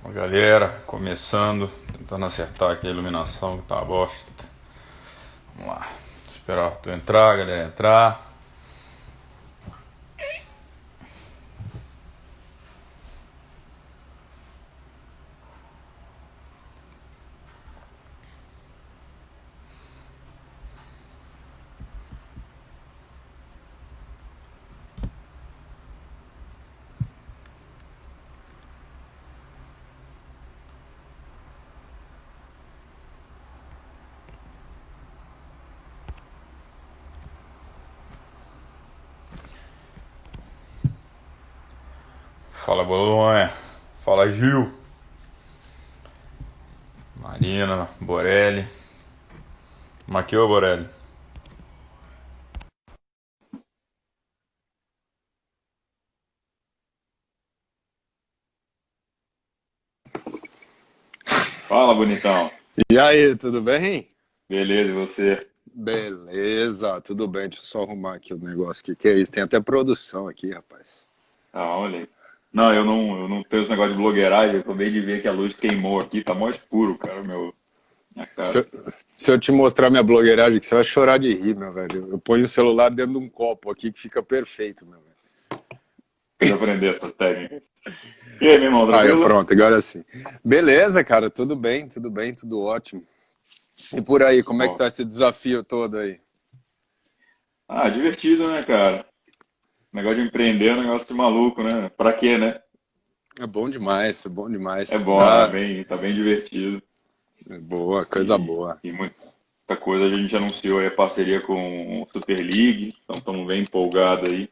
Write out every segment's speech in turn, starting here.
Ó, galera, começando, tentando acertar aqui a iluminação que tá bosta. Vamos lá, esperar tu entrar, galera entrar. Fala, Bolonha. Fala, Gil. Marina, Borelli. Maquiou, Borelli. Fala, bonitão. E aí, tudo bem? Beleza, e você? Beleza, tudo bem. Deixa eu só arrumar aqui o negócio aqui. Que é isso? Tem até produção aqui, rapaz. Ah, olha aí. Não, eu não tenho esse negócio de blogueiragem. Eu acabei de ver que a luz queimou aqui, tá mó escuro, cara, minha Se cara. eu, se eu te mostrar minha blogueiragem, que você vai chorar de rir, meu velho. Eu ponho o celular dentro de um copo aqui que fica perfeito, meu velho. Preciso aprender essas técnicas. E aí, meu irmão, Aí, tranquilo? pronto, agora sim. Beleza, cara, tudo bem, tudo ótimo. E por aí, Isso, como é que bom. tá esse desafio todo aí? Ah, divertido, né, cara? Negócio de empreender é um negócio de maluco, né? Pra quê, né? É bom demais, é bom É demais. bom, né? Tá bem divertido. É boa, coisa E, boa. e muita coisa. A gente anunciou aí a parceria com o Super League, então estamos bem empolgados aí.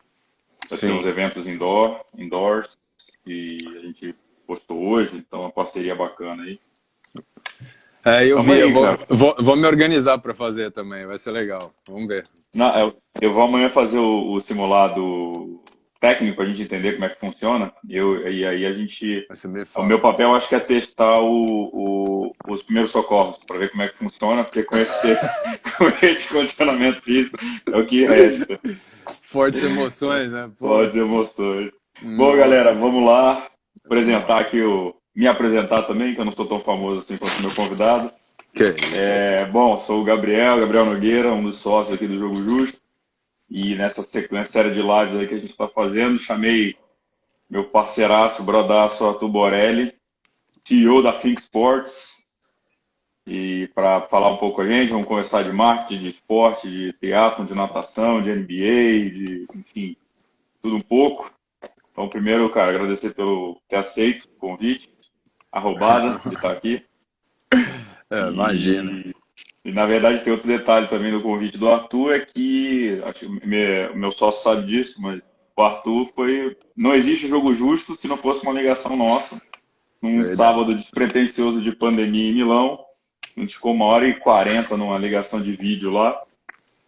Vai ter uns Sim. eventos indoors, que a gente postou hoje, então é uma parceria bacana aí. É, eu Tamo vi, eu aí, vou, cara. vou me organizar para fazer também, vai ser legal. Vamos ver. Eu vou amanhã fazer o simulado técnico para a gente entender como é que funciona. E aí a gente. Você me O meu fala. papel acho que é testar os primeiros socorros, para ver como é que funciona, porque com esse condicionamento físico é o que resta. Fortes emoções, né? Pô, Pode emoções. Bom, galera, nossa, vamos lá vamos lá. apresentar aqui me apresentar também, que eu não sou tão famoso assim quanto o meu convidado. Que isso. Bom, sou o Gabriel Nogueira, um dos sócios aqui do Jogo Justo. E nessa sequência série de lives aí que a gente está fazendo, chamei meu parceiraço, brodaço Arthur Borelli, CEO da Think Sports, e para falar um pouco com a gente, vamos conversar de marketing, de esporte, de teatro, de natação, de NBA, enfim, tudo um pouco. Então, primeiro, cara, agradecer pelo ter aceito o convite, a roubada de estar aqui. É, imagina. E, na verdade, tem outro detalhe também do convite do Arthur, é que, acho que o meu sócio sabe disso, mas o Arthur foi. Não existe jogo justo se não fosse uma ligação nossa, num Verdade. sábado despretensioso de pandemia em Milão. A gente ficou 1h40 numa ligação de vídeo lá.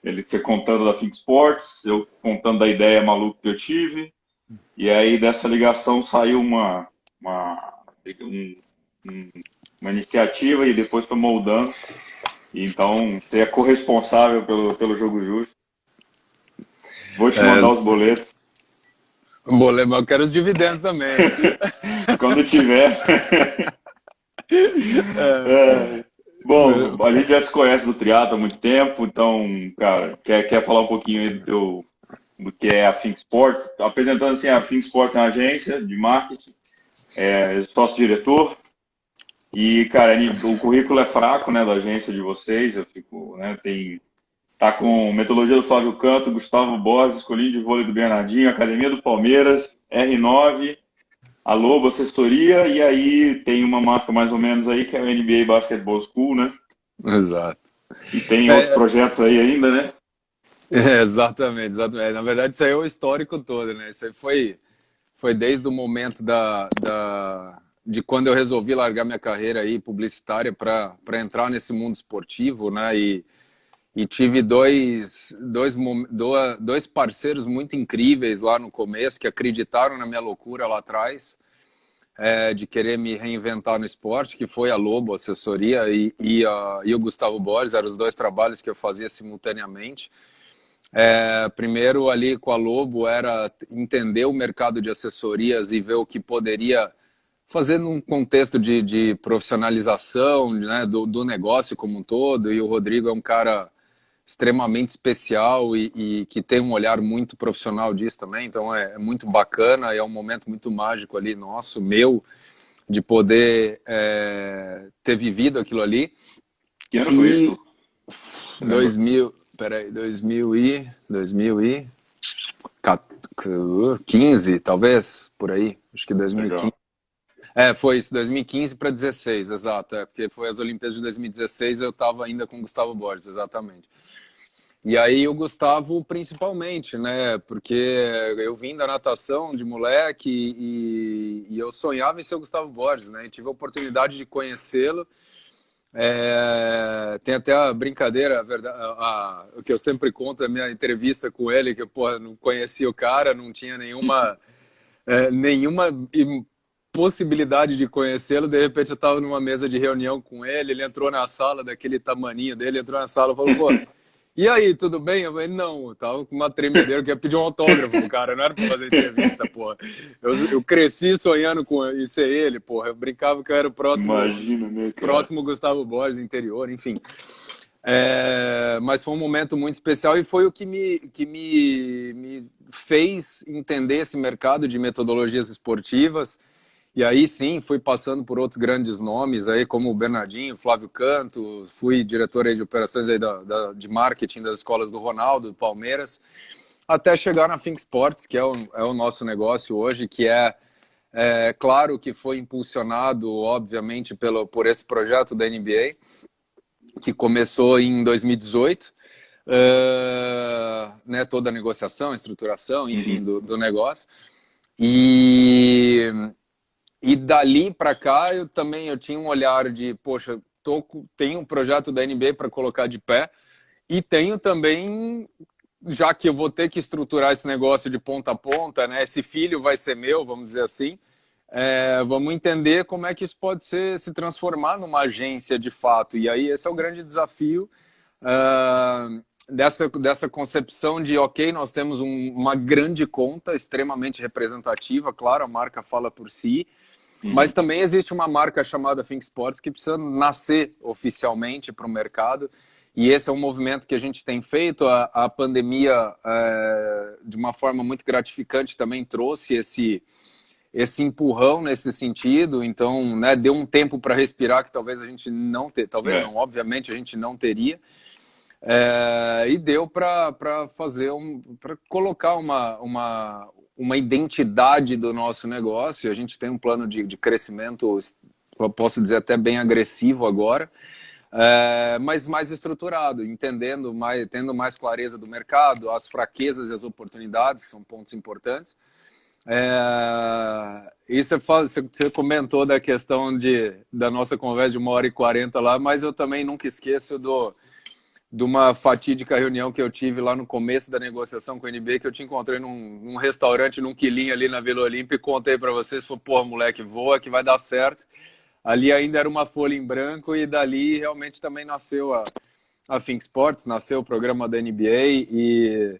Ele se contando da Think Sports, eu contando da ideia maluca que eu tive. E aí dessa ligação saiu uma, um- um- uma iniciativa e depois foi moldando. E então, você é corresponsável pelo Jogo Justo. Vou te É, mandar os boletos. mas eu quero os dividendos também. Quando tiver. É. Bom, a gente já se conhece do triatlo há muito tempo, então, cara, quer falar um pouquinho aí do que é a Think Sport? Apresentando assim, a Think Sport é uma agência de marketing, sócio-diretor. E, cara, o currículo é fraco, né, da agência de vocês. Eu fico, né, tá com metodologia do Flávio Canto, Gustavo Borges, escolinha de vôlei do Bernardinho, Academia do Palmeiras, R9, a Lobo Assessoria, e aí tem uma marca mais ou menos aí que é o NBA Basketball School, né? Exato. E tem outros É, projetos aí ainda, né? exatamente, exatamente. Na verdade, isso aí é o histórico todo, né? Isso aí foi desde o momento de quando eu resolvi largar minha carreira aí publicitária para entrar nesse mundo esportivo, né? E tive dois parceiros muito incríveis lá no começo que acreditaram na minha loucura lá atrás, de querer me reinventar no esporte, que foi a Lobo Assessoria e o Gustavo Borges. Eram os dois trabalhos que eu fazia simultaneamente. Primeiro ali com a Lobo era entender o mercado de assessorias e ver o que poderia fazer num contexto de profissionalização, né, do negócio como um todo, e o Rodrigo é um cara extremamente especial e que tem um olhar muito profissional disso também, então é muito bacana, é um momento muito mágico ali nosso, meu, de poder ter vivido aquilo ali. Que ano foi isso? 2015, talvez, por aí, acho que 2015. Legal. Foi isso, 2015 para 16, exato, porque foi as Olimpíadas de 2016, eu estava ainda com o Gustavo Borges, exatamente. E aí o Gustavo principalmente, né, porque eu vim da natação de moleque e eu sonhava em ser o Gustavo Borges, né, e tive a oportunidade de conhecê-lo. Tem até a brincadeira, o que eu sempre conto, a minha entrevista com ele, que eu não conhecia o cara, não tinha nenhuma possibilidade de conhecê-lo. De repente eu estava numa mesa de reunião com ele, ele entrou na sala, daquele tamaninho dele, entrou na sala e falou, pô, e aí, tudo bem? Eu falei, não, eu tava com uma tremedeira, que ia pedir um autógrafo pro cara, não era pra fazer entrevista, porra. Eu cresci sonhando em ser ele, porra. Eu brincava que eu era o próximo, Imagina, né, cara? próximo Gustavo Borges, interior, enfim. Mas foi um momento muito especial e foi o que me fez entender esse mercado de metodologias esportivas. E aí sim, fui passando por outros grandes nomes, aí, como o Bernardinho, Flávio Canto, fui diretor aí de operações aí de marketing das escolas do Ronaldo, do Palmeiras, até chegar na Think Sports, que é o nosso negócio hoje, que claro que foi impulsionado, obviamente, por esse projeto da NBA, que começou em 2018, né, toda a negociação, estruturação, enfim, do negócio. E dali para cá eu tinha um olhar de, poxa, tenho um projeto da NBA para colocar de pé e tenho também, já que eu vou ter que estruturar esse negócio de ponta a ponta, né? Esse filho vai ser meu, vamos dizer assim, vamos entender como é que isso pode se transformar numa agência de fato. E aí esse é o grande desafio dessa concepção de, ok, nós temos uma grande conta extremamente representativa, claro, a marca fala por si, mas também existe uma marca chamada Think Sports que precisa nascer oficialmente para o mercado, e esse é um movimento que a gente tem feito. A pandemia, de uma forma muito gratificante, também trouxe esse empurrão nesse sentido, então, né, deu um tempo para respirar que talvez a gente não não, obviamente a gente não teria, e deu para colocar uma identidade do nosso negócio. A gente tem um plano de crescimento, eu posso dizer até bem agressivo agora, mas mais estruturado, tendo mais clareza do mercado, as fraquezas e as oportunidades, que são pontos importantes. E você comentou da questão da nossa conversa de 1h40 lá, mas eu também nunca esqueço de uma fatídica reunião que eu tive lá no começo da negociação com a NBA, que eu te encontrei num restaurante, num quilinho ali na Vila Olímpia, e contei para vocês, falei, porra, moleque, voa que vai dar certo. Ali ainda era uma folha em branco, e dali realmente também nasceu a Think Sports, nasceu o programa da NBA, e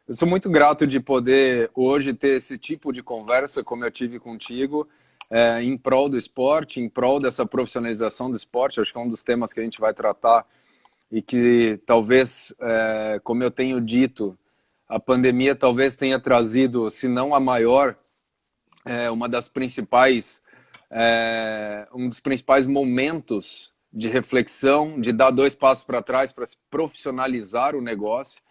eu sou muito grato de poder hoje ter esse tipo de conversa, como eu tive contigo, em prol do esporte, em prol dessa profissionalização do esporte. Acho que é um dos temas que a gente vai tratar e que talvez, como eu tenho dito, a pandemia talvez tenha trazido, se não a maior, uma das principais, um dos principais momentos de reflexão, de dar 2 passos para trás para se profissionalizar o negócio.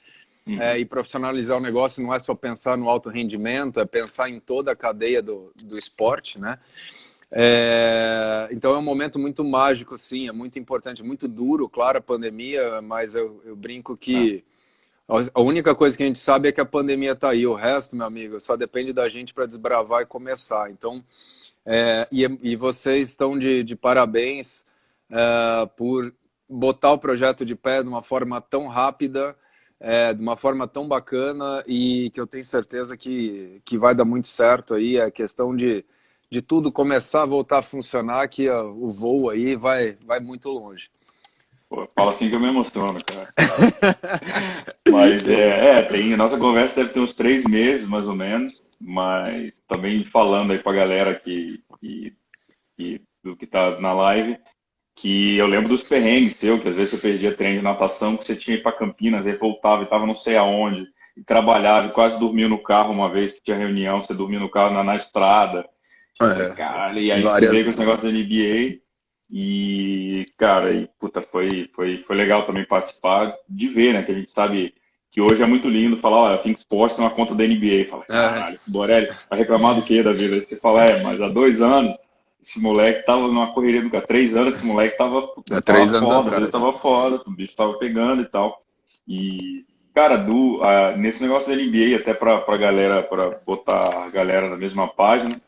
E profissionalizar o negócio não é só pensar no alto rendimento, é pensar em toda a cadeia do esporte, né? Então é um momento muito mágico, sim, é muito importante, muito duro, claro, a pandemia, mas eu brinco que a única coisa que a gente sabe é que a pandemia está aí. O resto, meu amigo, só depende da gente para desbravar e começar. Então, e vocês estão de parabéns por botar o projeto de pé de uma forma tão rápida, de uma forma tão bacana, e que eu tenho certeza que vai dar muito certo aí. É questão de tudo começar a voltar a funcionar, que o voo aí vai muito longe. Pô, fala assim que eu me emociono, cara. Mas a nossa conversa deve ter uns 3 meses, mais ou menos, mas também falando aí pra galera que do que tá na live, que eu lembro dos perrengues seu, que às vezes você perdia treino de natação, que você tinha que ir para Campinas, aí voltava e estava não sei aonde, e trabalhava, e quase dormiu no carro uma vez que tinha reunião, você dormiu no carro na estrada. Tipo, eu falei, É, caralho, e aí você várias veio com esse vezes. negócio da NBA, e, cara, e, puta, foi legal também participar de ver, né, que a gente sabe que hoje é muito lindo falar, olha, a Think Sports tem uma conta da NBA, fala, É, caralho, esse Borelli vai reclamar do quê da vida? Aí você fala, mas há 2 anos esse moleque tava numa correria do cara. 3 anos, esse moleque há tava 3 anos foda, a vida atrás. tava foda, o bicho tava pegando e tal. E, cara, nesse negócio da NBA, até pra galera, pra botar a galera na mesma página,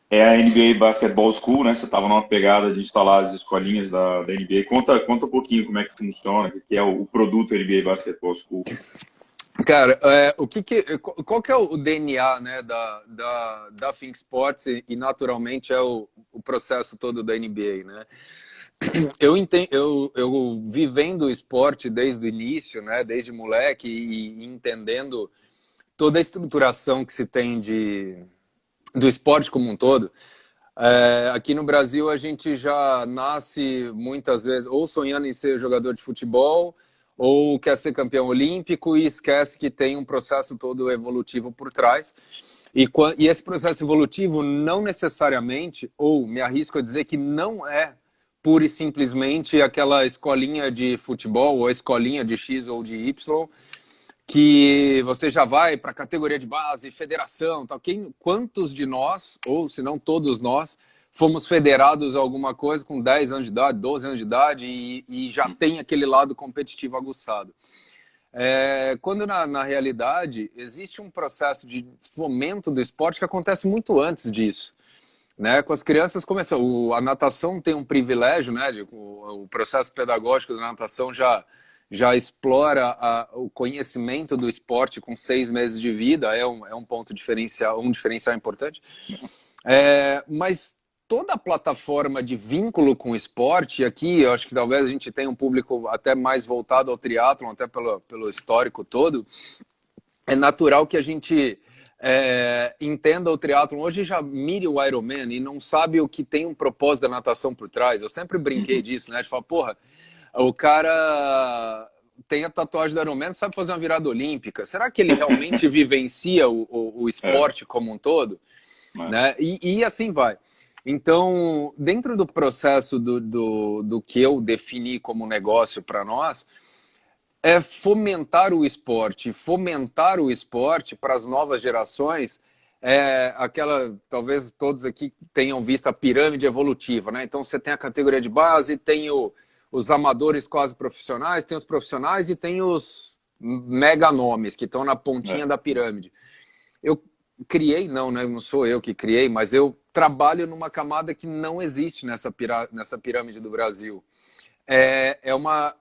é a NBA Basketball School, né? Você tava numa pegada de instalar as escolinhas da NBA. Conta um pouquinho como é que funciona, o que é o produto NBA Basketball School. Cara, qual que é o DNA, né, da Think Sports e naturalmente é o processo todo da NBA, né? Eu vivendo o esporte desde o início, né, desde moleque e entendendo toda a estruturação que se tem do esporte como um todo. Aqui no Brasil a gente já nasce muitas vezes ou sonhando em ser jogador de futebol ou quer ser campeão olímpico e esquece que tem um processo todo evolutivo por trás. E esse processo evolutivo não necessariamente, ou me arrisco a dizer que não é pura e simplesmente aquela escolinha de futebol ou a escolinha de X ou de Y que você já vai para a categoria de base, federação, tal. Quantos de nós, ou se não todos nós, fomos federados a alguma coisa com 10 anos de idade, 12 anos de idade e já tem aquele lado competitivo aguçado? Quando na realidade existe um processo de fomento do esporte que acontece muito antes disso. Né? Com as crianças começam. A natação tem um privilégio, né? O processo pedagógico da natação já explora o conhecimento do esporte com 6 meses de vida, é um ponto diferencial, um diferencial importante. Mas toda a plataforma de vínculo com o esporte, aqui eu acho que talvez a gente tenha um público até mais voltado ao triatlon, até pelo histórico todo, é natural que a gente entenda o triatlon. Hoje já mire o Ironman e não sabe o que tem um propósito da natação por trás. Eu sempre brinquei disso, né? De falar, porra, o cara tem a tatuagem do Ironman, não sabe fazer uma virada olímpica. Será que ele realmente vivencia o esporte como um todo? Né? E assim vai. Então, dentro do processo do que eu defini como negócio para nós, é fomentar o esporte para as novas gerações. Talvez todos aqui tenham visto a pirâmide evolutiva, né? Então você tem a categoria de base, tem os amadores quase profissionais, tem os profissionais e tem os mega nomes que estão na pontinha da pirâmide. Eu criei, não, né? Não sou eu que criei, mas eu trabalho numa camada que não existe nessa pirâmide do Brasil. É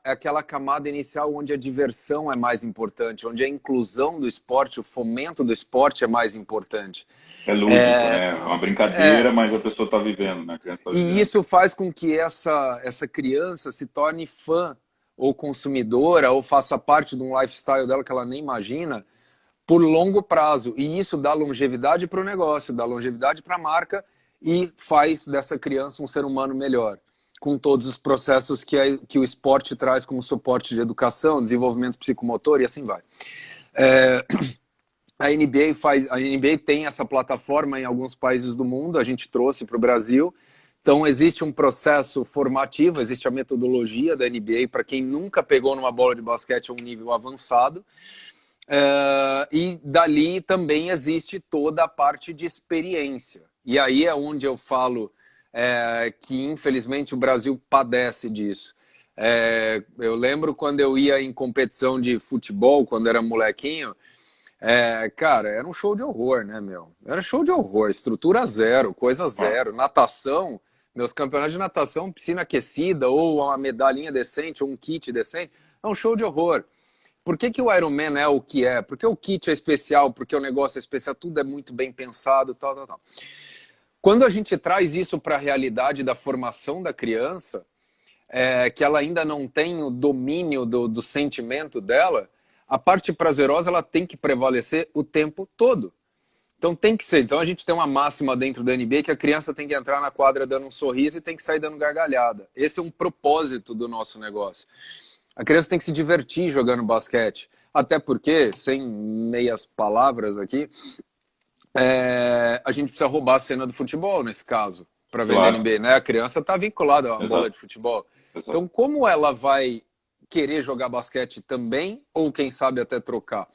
aquela camada inicial onde a diversão é mais importante, onde a inclusão do esporte, o fomento do esporte é mais importante. É lúdico, né? É uma brincadeira, mas a pessoa está vivendo, né? A criança está E vivendo. isso faz com que essa criança se torne fã ou consumidora ou faça parte de um lifestyle dela que ela nem imagina por longo prazo. E isso dá longevidade para o negócio, dá longevidade para a marca e faz dessa criança um ser humano melhor, com todos os processos que o esporte traz como suporte de educação, desenvolvimento psicomotor e assim vai. A NBA tem essa plataforma em alguns países do mundo, a gente trouxe para o Brasil. Então existe um processo formativo, existe a metodologia da NBA para quem nunca pegou numa bola de basquete a um nível avançado. E dali também existe toda a parte de experiência. E aí é onde eu falo que infelizmente o Brasil padece disso. Eu lembro quando eu ia em competição de futebol, quando era molequinho, cara, era um show de horror, né, meu? Era show de horror, estrutura zero, coisa zero. Natação, meus campeonatos de natação, piscina aquecida, ou uma medalhinha decente, ou um kit decente, é um show de horror. Por que o Ironman é o que é? Porque o kit é especial, porque o negócio é especial, tudo é muito bem pensado, tal. Quando a gente traz isso para a realidade da formação da criança, que ela ainda não tem o domínio do sentimento dela, a parte prazerosa ela tem que prevalecer o tempo todo. Então tem que ser. Então a gente tem uma máxima dentro da NBA que a criança tem que entrar na quadra dando um sorriso e tem que sair dando gargalhada. Esse é um propósito do nosso negócio. A criança tem que se divertir jogando basquete. Até porque, sem meias palavras aqui, a gente precisa roubar a cena do futebol, nesse caso, para vender Claro. NBA, né? A criança está vinculada à Exato. bola de futebol. Exato. Então, como ela vai querer jogar basquete também, ou quem sabe até trocar?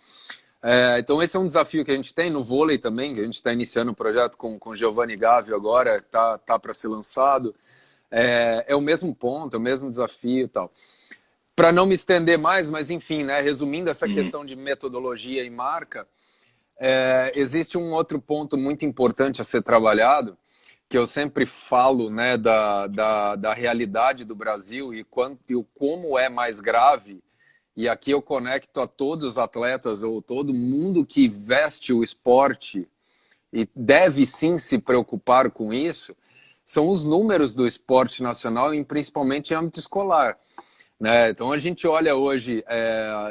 Então, esse é um desafio que a gente tem no vôlei também, que a gente está iniciando um projeto com Giovanni Gávio agora, tá para ser lançado. É o mesmo ponto, é o mesmo desafio e tal. Para não me estender mais, mas enfim, né, resumindo essa questão de metodologia e marca, existe um outro ponto muito importante a ser trabalhado, que eu sempre falo, né, da realidade do Brasil e o como é mais grave, e aqui eu conecto a todos os atletas ou todo mundo que veste o esporte e deve sim se preocupar com isso, são os números do esporte nacional, e principalmente em âmbito escolar. Né? Então a gente olha hoje,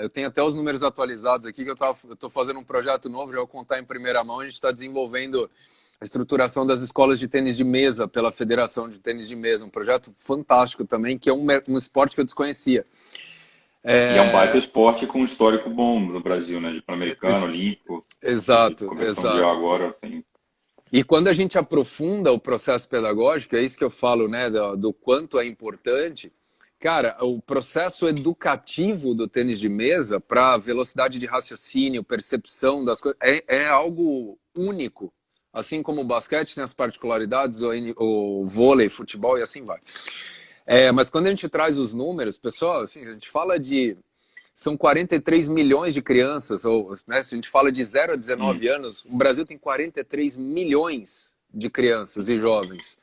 eu tenho até os números atualizados aqui, que eu estou fazendo um projeto novo, já vou contar em primeira mão. A gente está desenvolvendo a estruturação das escolas de tênis de mesa pela Federação de Tênis de Mesa, um projeto fantástico também, que é um esporte que eu desconhecia. E é um baita esporte com um histórico bom no Brasil, né? De Pan-Americano, Olímpico. Exato, Mundial agora tem. E quando a gente aprofunda o processo pedagógico, é isso que eu falo, né? Do quanto é importante. Cara, o processo educativo do tênis de mesa para velocidade de raciocínio, percepção das coisas, é algo único. Assim como o basquete tem as particularidades, o vôlei, futebol e assim vai. Mas quando a gente traz os números, pessoal, assim, a gente fala de... São 43 milhões de crianças, ou né, se a gente fala de 0 a 19 anos, o Brasil tem 43 milhões de crianças e jovens.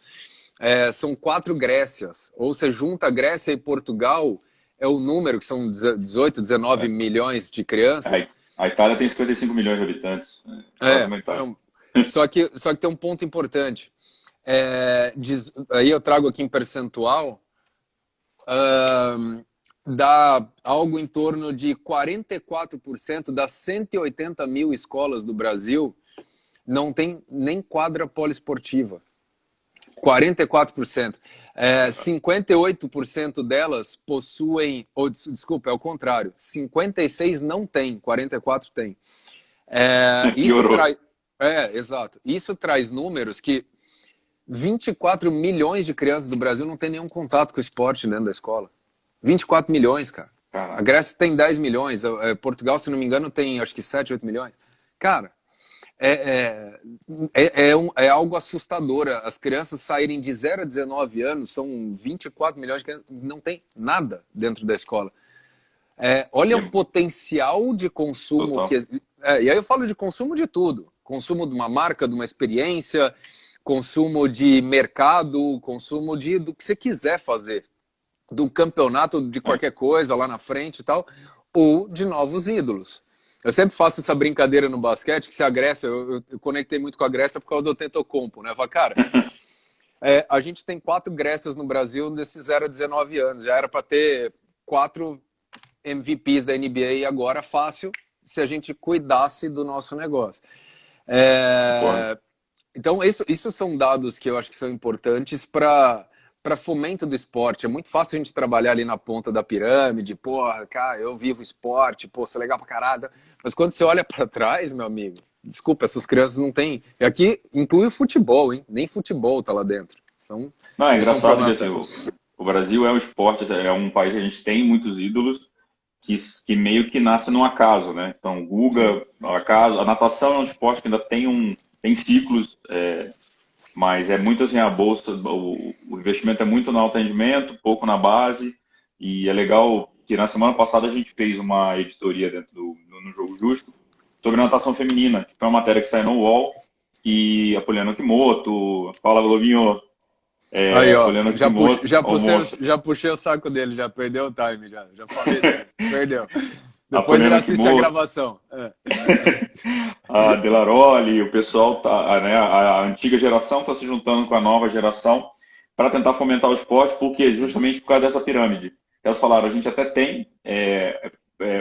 São 4 Grécias, ou você junta a Grécia e Portugal, é o número, que são 18, 19 milhões de crianças. A Itália tem 55 milhões de habitantes. Só que tem um ponto importante. Aí eu trago aqui em percentual, dá algo em torno de 44% das 180 mil escolas do Brasil não tem nem quadra poliesportiva. 44%. 58% delas possuem, ou desculpa, é o contrário, 56% não tem, 44% tem. Exato. Isso traz números que 24 milhões de crianças do Brasil não tem nenhum contato com o esporte dentro da escola. 24 milhões, cara. Caraca. A Grécia tem 10 milhões, Portugal, se não me engano, tem acho que 7, 8 milhões. Cara, é algo assustador. As crianças saírem de 0 a 19 anos, são 24 milhões de crianças, não tem nada dentro da escola. Olha o potencial de consumo. E aí eu falo de consumo de tudo. Consumo de uma marca, de uma experiência, consumo de mercado, consumo do que você quiser fazer. Do campeonato de qualquer coisa lá na frente e tal, ou de novos ídolos. Eu sempre faço essa brincadeira no basquete, que se a Grécia, eu conectei muito com a Grécia por causa do Antetokounmpo, né? Eu falo, cara, a gente tem 4 Grécias no Brasil desses 0 a 19 anos, já era para ter 4 MVPs da NBA e agora fácil, se a gente cuidasse do nosso negócio. Então, isso são dados que eu acho que são importantes para fomento do esporte. É muito fácil a gente trabalhar ali na ponta da pirâmide, porra, cara, eu vivo esporte, pô, sou legal pra caralho. Mas quando você olha para trás, meu amigo, desculpa, essas crianças não têm... Aqui inclui o futebol, hein? Nem futebol tá lá dentro. Então, não, é engraçado que assim, o Brasil é um esporte, é um país que a gente tem muitos ídolos que meio que nasce num acaso, né? Então, o Guga, acaso, a natação é um esporte que ainda tem ciclos... mas é muito assim, a bolsa, o investimento é muito no alto rendimento, pouco na base, e é legal que na semana passada a gente fez uma editoria dentro no Jogo Justo sobre natação feminina, que foi uma matéria que saiu no UOL, e a Poliana Kimoto, Paula Globinho, aí, ó, já puxei o saco dele, já perdeu o time, já falei dele, perdeu. Depois ele assiste a gravação. A Delaroli, o pessoal, né, a antiga geração está se juntando com a nova geração para tentar fomentar o esporte, porque justamente por causa dessa pirâmide. Elas falaram, a gente até tem,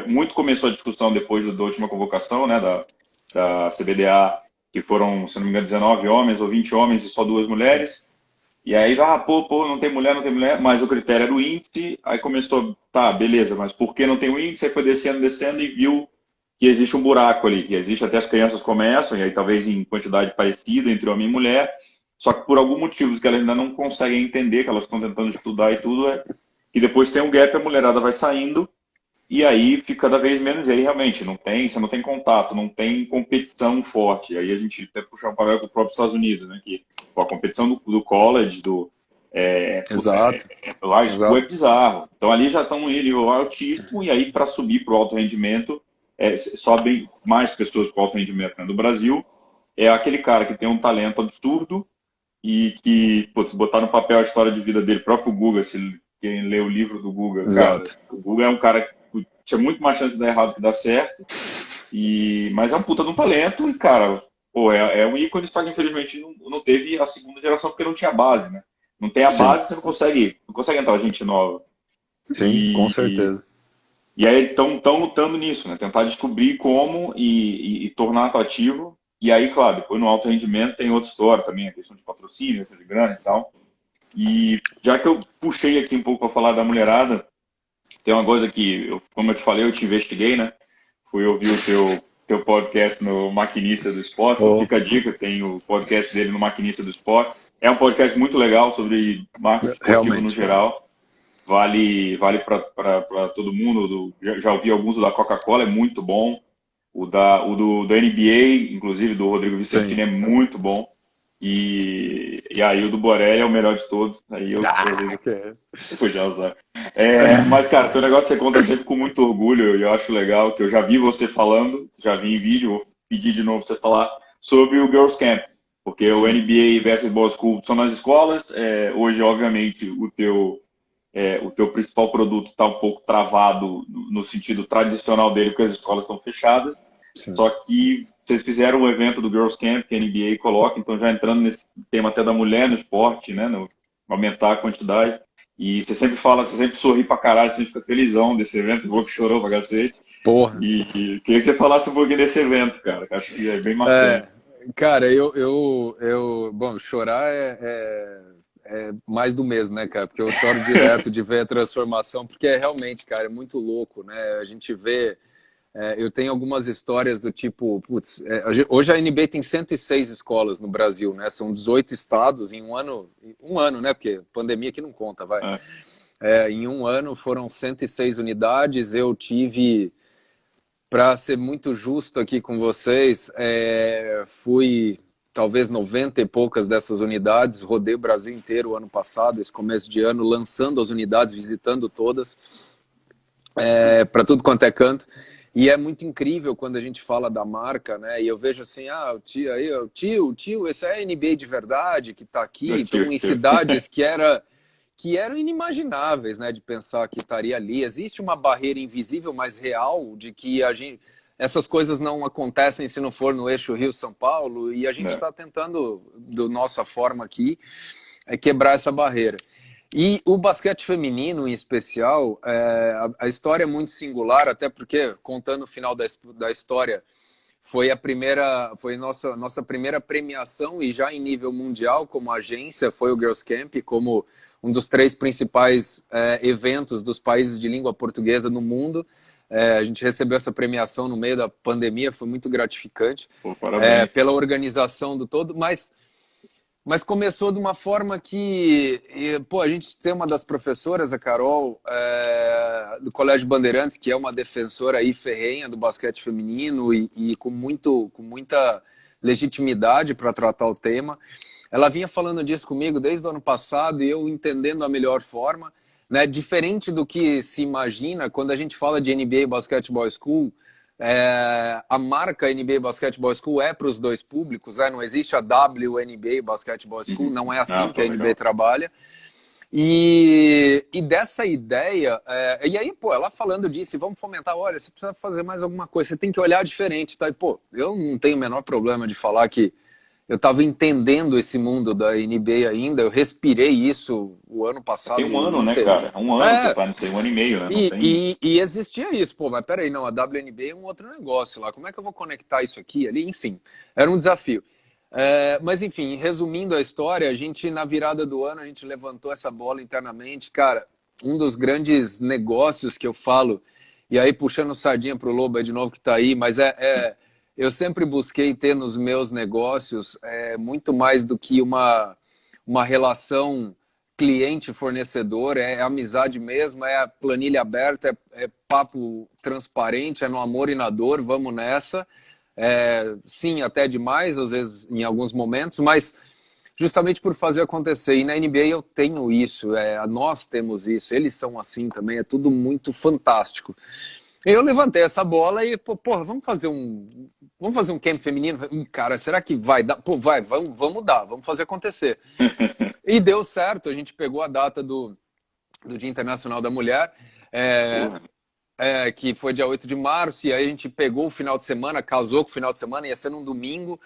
muito começou a discussão depois da última convocação, né, da CBDA, que foram, se não me engano, 19 homens ou 20 homens e só 2 mulheres. E aí, não tem mulher, não tem mulher, mas o critério era o índice, aí começou, tá, beleza, mas por que não tem o índice? Aí foi descendo, descendo e viu que existe um buraco ali, que existe até as crianças começam, e aí talvez em quantidade parecida entre homem e mulher, só que por algum motivo que elas ainda não conseguem entender, que elas estão tentando estudar e tudo, é que depois tem um gap, a mulherada vai saindo, e aí fica cada vez menos, e aí realmente você não tem contato, não tem competição forte. E aí a gente até puxar um paralelo com o próprio Estados Unidos, né? Que pô, a competição do college, Exato. high school é Exato. bizarro. Então ali já estão em nível altíssimo, e aí para subir para o alto rendimento, sobem mais pessoas para o alto rendimento. Né? No Brasil, é aquele cara que tem um talento absurdo e que, pô, se botar no papel a história de vida dele, próprio Guga, quem lê o livro do Guga, cara, Exato. o Guga é um cara que tinha muito mais chance de dar errado que dar certo, mas é um puta de um talento e, cara, pô, é um ícone, só que infelizmente não teve a segunda geração porque não tinha base, né? Não tem a Sim. base, você não consegue entrar gente nova. Sim, com certeza. E aí estão lutando nisso, né? Tentar descobrir como e tornar atrativo. E aí, claro, depois no alto rendimento tem outra história também, a questão de patrocínio, questão de grana e tal. E já que eu puxei aqui um pouco para falar da mulherada, tem uma coisa que, como eu te falei, eu te investiguei, né? Fui ouvir o teu podcast no Maquinista do Esporte. Então fica a dica, tem o podcast dele no Maquinista do Esporte. É um podcast muito legal sobre marketing esportivo no geral. Vale para todo mundo. Já ouvi alguns da Coca-Cola, é muito bom. O do NBA, inclusive do Rodrigo Vicentini, é muito bom. E aí o do Borelli é o melhor de todos. Aí eu podia usar. Mas, cara, teu negócio você conta sempre com muito orgulho. E eu acho legal que eu já vi você falando, já vi em vídeo, vou pedir de novo você falar sobre o Girls Camp. Porque o NBA e Basketball School são nas escolas. Hoje, obviamente, o teu principal produto está um pouco travado no sentido tradicional dele, porque as escolas estão fechadas. Sim. Só que vocês fizeram um evento do Girls Camp, que a NBA coloca, então já entrando nesse tema até da mulher no esporte, né, aumentar a quantidade. E você sempre sorri pra caralho, você fica felizão desse evento, o que chorou pra cacete. Porra. E queria que você falasse um pouquinho desse evento, cara, que acho que é bem marcante. Cara, bom, chorar é mais do mesmo, né, cara? Porque eu choro direto de ver a transformação, porque realmente, cara, é muito louco, né? A gente vê. Eu tenho algumas histórias do tipo, putz, hoje a NBA tem 106 escolas no Brasil, né? São 18 estados em um ano, né? Porque pandemia aqui não conta, vai. Em um ano foram 106 unidades. Eu tive, para ser muito justo aqui com vocês, fui talvez 90 e poucas dessas unidades, rodei o Brasil inteiro o ano passado, esse começo de ano, lançando as unidades, visitando todas, para tudo quanto é canto. E é muito incrível quando a gente fala da marca, né? E eu vejo assim, o tio, esse é a NBA de verdade que está aqui. Então, em cidades que eram inimagináveis, né? De pensar que estaria ali. Existe uma barreira invisível, mas real, de que essas coisas não acontecem se não for no eixo Rio-São Paulo. E a gente está tentando, da nossa forma aqui, quebrar essa barreira. E o basquete feminino, em especial, a história é muito singular, até porque, contando o final da história, foi nossa primeira premiação, e já em nível mundial, como agência, foi o Girls Camp, como um dos 3 principais eventos dos países de língua portuguesa no mundo. A gente recebeu essa premiação no meio da pandemia, foi muito gratificante. Pô, parabéns. Pela organização do todo, mas começou de uma forma que, a gente tem uma das professoras, a Carol, do Colégio Bandeirantes, que é uma defensora aí ferrenha do basquete feminino e com muita legitimidade para tratar o tema. Ela vinha falando disso comigo desde o ano passado e eu entendendo a melhor forma, né? Diferente do que se imagina quando a gente fala de NBA Basketball School. A marca NBA Basketball School é para os 2 públicos, não existe a WNBA Basketball School, não é assim que a NBA trabalha. E dessa ideia, e aí, ela falando disso, vamos fomentar, olha, você precisa fazer mais alguma coisa, você tem que olhar diferente, tá? E, eu não tenho o menor problema de falar que eu estava entendendo esse mundo da NBA ainda, eu respirei isso o ano passado Tem um ano, né, inteiro. cara? Um ano que você É, tá nisso aí, um ano e meio, né? Não e, tem. e, e existia isso, pô, mas peraí, não, a WNBA é um outro negócio lá, como é que eu vou conectar isso aqui, ali, enfim, era um desafio. Mas enfim, resumindo a história, a gente na virada do ano, a gente levantou essa bola internamente, cara, um dos grandes negócios que eu falo, e aí puxando sardinha pro Lobo aí de novo que tá aí, mas eu sempre busquei ter nos meus negócios muito mais do que uma relação cliente-fornecedor, é amizade mesmo, é planilha aberta, é papo transparente, é no amor e na dor, vamos nessa. Sim, até demais, às vezes, em alguns momentos, mas justamente por fazer acontecer. E na NBA eu tenho isso, nós temos isso, eles são assim também, é tudo muito fantástico. Eu levantei essa bola e, porra, vamos fazer um camp feminino? Cara, será que vai dar? Pô, vamos dar, vamos fazer acontecer. E deu certo, a gente pegou a data do Dia Internacional da Mulher, Porra. que foi dia 8 de março, e aí a gente pegou o final de semana, casou com o final de semana, ia ser num domingo,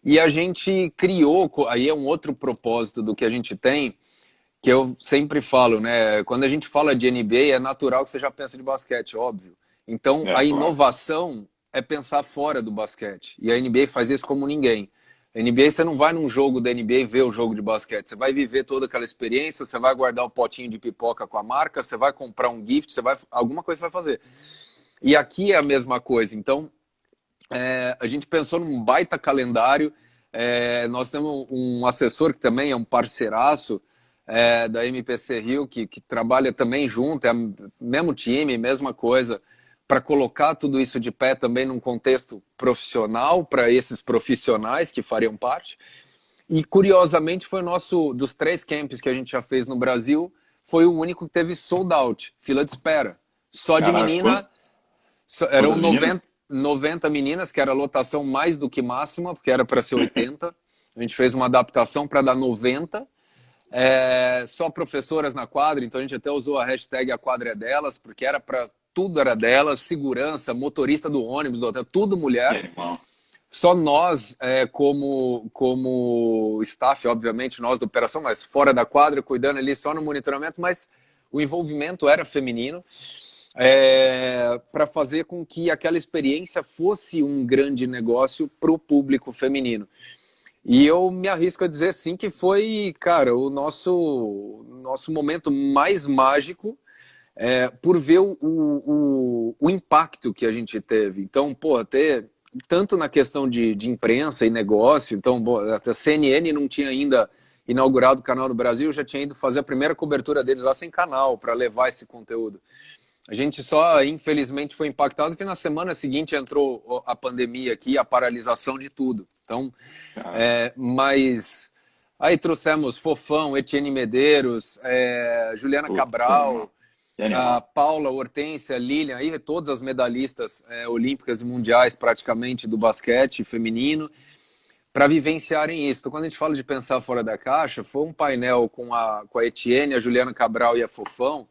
e a gente criou, aí é um outro propósito do que a gente tem, que eu sempre falo, né? Quando a gente fala de NBA, é natural que você já pensa de basquete, óbvio. Então, a Claro. inovação é pensar fora do basquete. E a NBA faz isso como ninguém. A NBA, você não vai num jogo da NBA e ver o jogo de basquete. Você vai viver toda aquela experiência, você vai guardar o potinho de pipoca com a marca, você vai comprar um gift, alguma coisa você vai fazer. E aqui é a mesma coisa. Então, a gente pensou num baita calendário. Nós temos um assessor que também é um parceiraço da MPC Rio, que trabalha também junto, é o mesmo time, mesma coisa, para colocar tudo isso de pé também num contexto profissional, para esses profissionais que fariam parte. E curiosamente foi o nosso, dos 3 camps que a gente já fez no Brasil, foi o único que teve sold out, fila de espera. Só de Caraca, menina, eram quantas meninas? 90 meninas, que era a lotação mais do que máxima, porque era para ser 80. A gente fez uma adaptação para dar 90. Só professoras na quadra, então a gente até usou a hashtag A Quadra é Delas, porque era para tudo era delas, segurança, motorista do ônibus, do hotel, tudo Que mulher. animal. Só nós, como staff, obviamente, nós da operação, mas fora da quadra, cuidando ali só no monitoramento, mas o envolvimento era feminino, para fazer com que aquela experiência fosse um grande negócio para o público feminino. E eu me arrisco a dizer, sim, que foi, cara, o nosso momento mais mágico, por ver o impacto que a gente teve. Então, pô, tanto na questão de imprensa e negócio, então, a CNN não tinha ainda inaugurado o canal no Brasil, já tinha ido fazer a primeira cobertura deles lá sem canal, para levar esse conteúdo. A gente só, infelizmente, foi impactado porque na semana seguinte entrou a pandemia aqui, a paralisação de tudo. Então, mas aí trouxemos Fofão, Etienne Medeiros, Juliana Puta, que animal. Cabral, Que a animal. Paula, Hortência, Lilian, aí todas as medalhistas olímpicas e mundiais praticamente do basquete feminino, para vivenciarem isso. Então, quando a gente fala de pensar fora da caixa, foi um painel com a Etienne, a Juliana Cabral e a Fofão.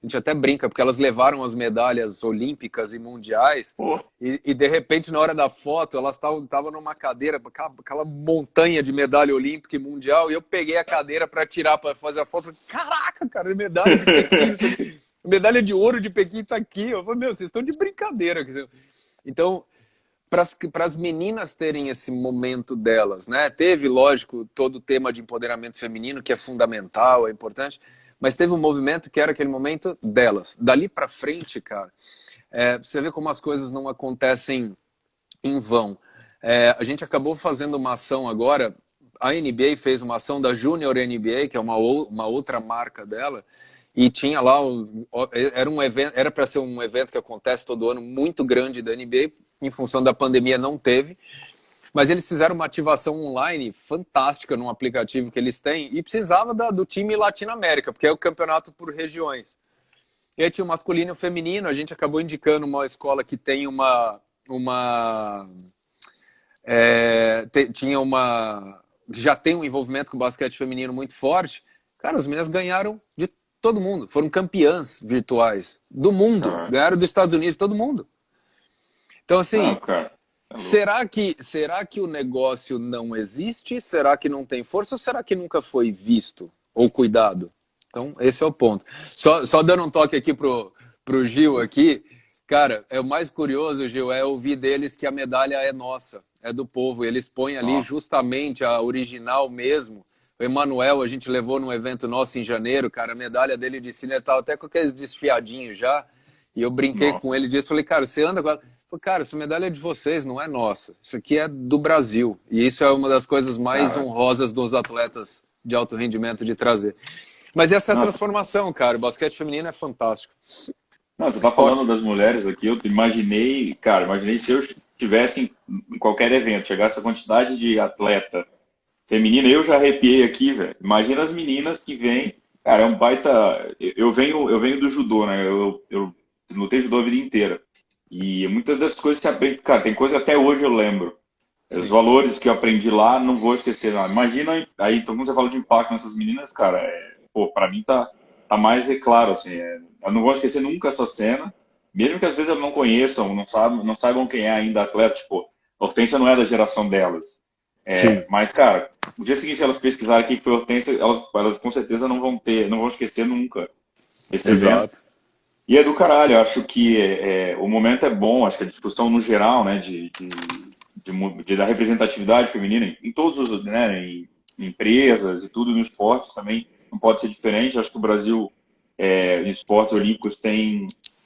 A gente até brinca, porque elas levaram as medalhas olímpicas e mundiais, Pô, e de repente, na hora da foto, elas estavam numa cadeira, aquela montanha de medalha olímpica e mundial, e eu peguei a cadeira para tirar, para fazer a foto. Falei, caraca, cara, medalha de Pequim, medalha de ouro de Pequim tá aqui. Eu falei, meu, vocês estão de brincadeira. Então, para as meninas terem esse momento delas, né? Teve, lógico, todo o tema de empoderamento feminino, que é fundamental, é importante, mas teve um movimento que era aquele momento delas. Dali para frente, cara, você vê como as coisas não acontecem em vão. A gente acabou fazendo uma ação agora, a NBA fez uma ação da Junior NBA, que é uma outra marca dela, e tinha lá, era um evento, era para ser um evento que acontece todo ano, muito grande da NBA, em função da pandemia não teve, mas eles fizeram uma ativação online fantástica num aplicativo que eles têm e precisava do time Latinoamérica, porque é o campeonato por regiões. E aí tinha o masculino e o feminino, a gente acabou indicando uma escola que tem que já tem um envolvimento com o basquete feminino muito forte. Cara, as meninas ganharam de todo mundo, foram campeãs virtuais do mundo, cara. ganharam dos Estados Unidos, todo mundo. Então, Não, assim, cara. É louco. Será que o negócio não existe? Será que não tem força? Ou será que nunca foi visto ou cuidado? Então, esse é o ponto. Só dando um toque aqui pro Gil aqui, cara, é o mais curioso, Gil, é ouvir deles que a medalha é nossa, é do povo. Eles põem ali Ó, justamente a original mesmo. O Emanuel, a gente levou num evento nosso em janeiro, cara, a medalha dele de cine estava até com aqueles desfiadinhos já. E eu brinquei com nossa. ele disso, falei, cara, você anda com ela? Falei, cara, essa medalha é de vocês, não é nossa. Isso aqui é do Brasil. E isso é uma das coisas mais Cara, honrosas dos atletas de alto rendimento de trazer. Mas essa é a nossa. transformação, cara. O basquete feminino é fantástico. Não, você tá falando Esporte. das mulheres aqui, eu imaginei, cara, imaginei se eu estivesse em qualquer evento, chegasse a quantidade de atleta feminina, eu já arrepiei aqui, velho. Imagina as meninas que vêm, cara, é um baita. Eu venho do judô, né? Eu lutei judô a vida inteira. E muitas das coisas que aprende, cara, tem coisa que até hoje eu lembro. Os Sim. valores que eu aprendi lá, não vou esquecer. Não. Imagina aí, então, quando você fala de impacto nessas meninas, cara, pô, pra mim tá mais claro, assim. Eu não vou esquecer nunca essa cena, mesmo que às vezes elas não conheçam, não saibam quem é ainda atleta, tipo, a Hortência não é da geração delas. Sim. Mas, cara, no dia seguinte elas pesquisarem quem foi a Hortência, elas com certeza não vão esquecer nunca esse evento. Exato. E é do caralho, eu acho que o momento é bom, acho que a discussão no geral, né, da representatividade feminina em todos os, né, em empresas e tudo no esporte também não pode ser diferente. Acho que o Brasil, em esportes olímpicos,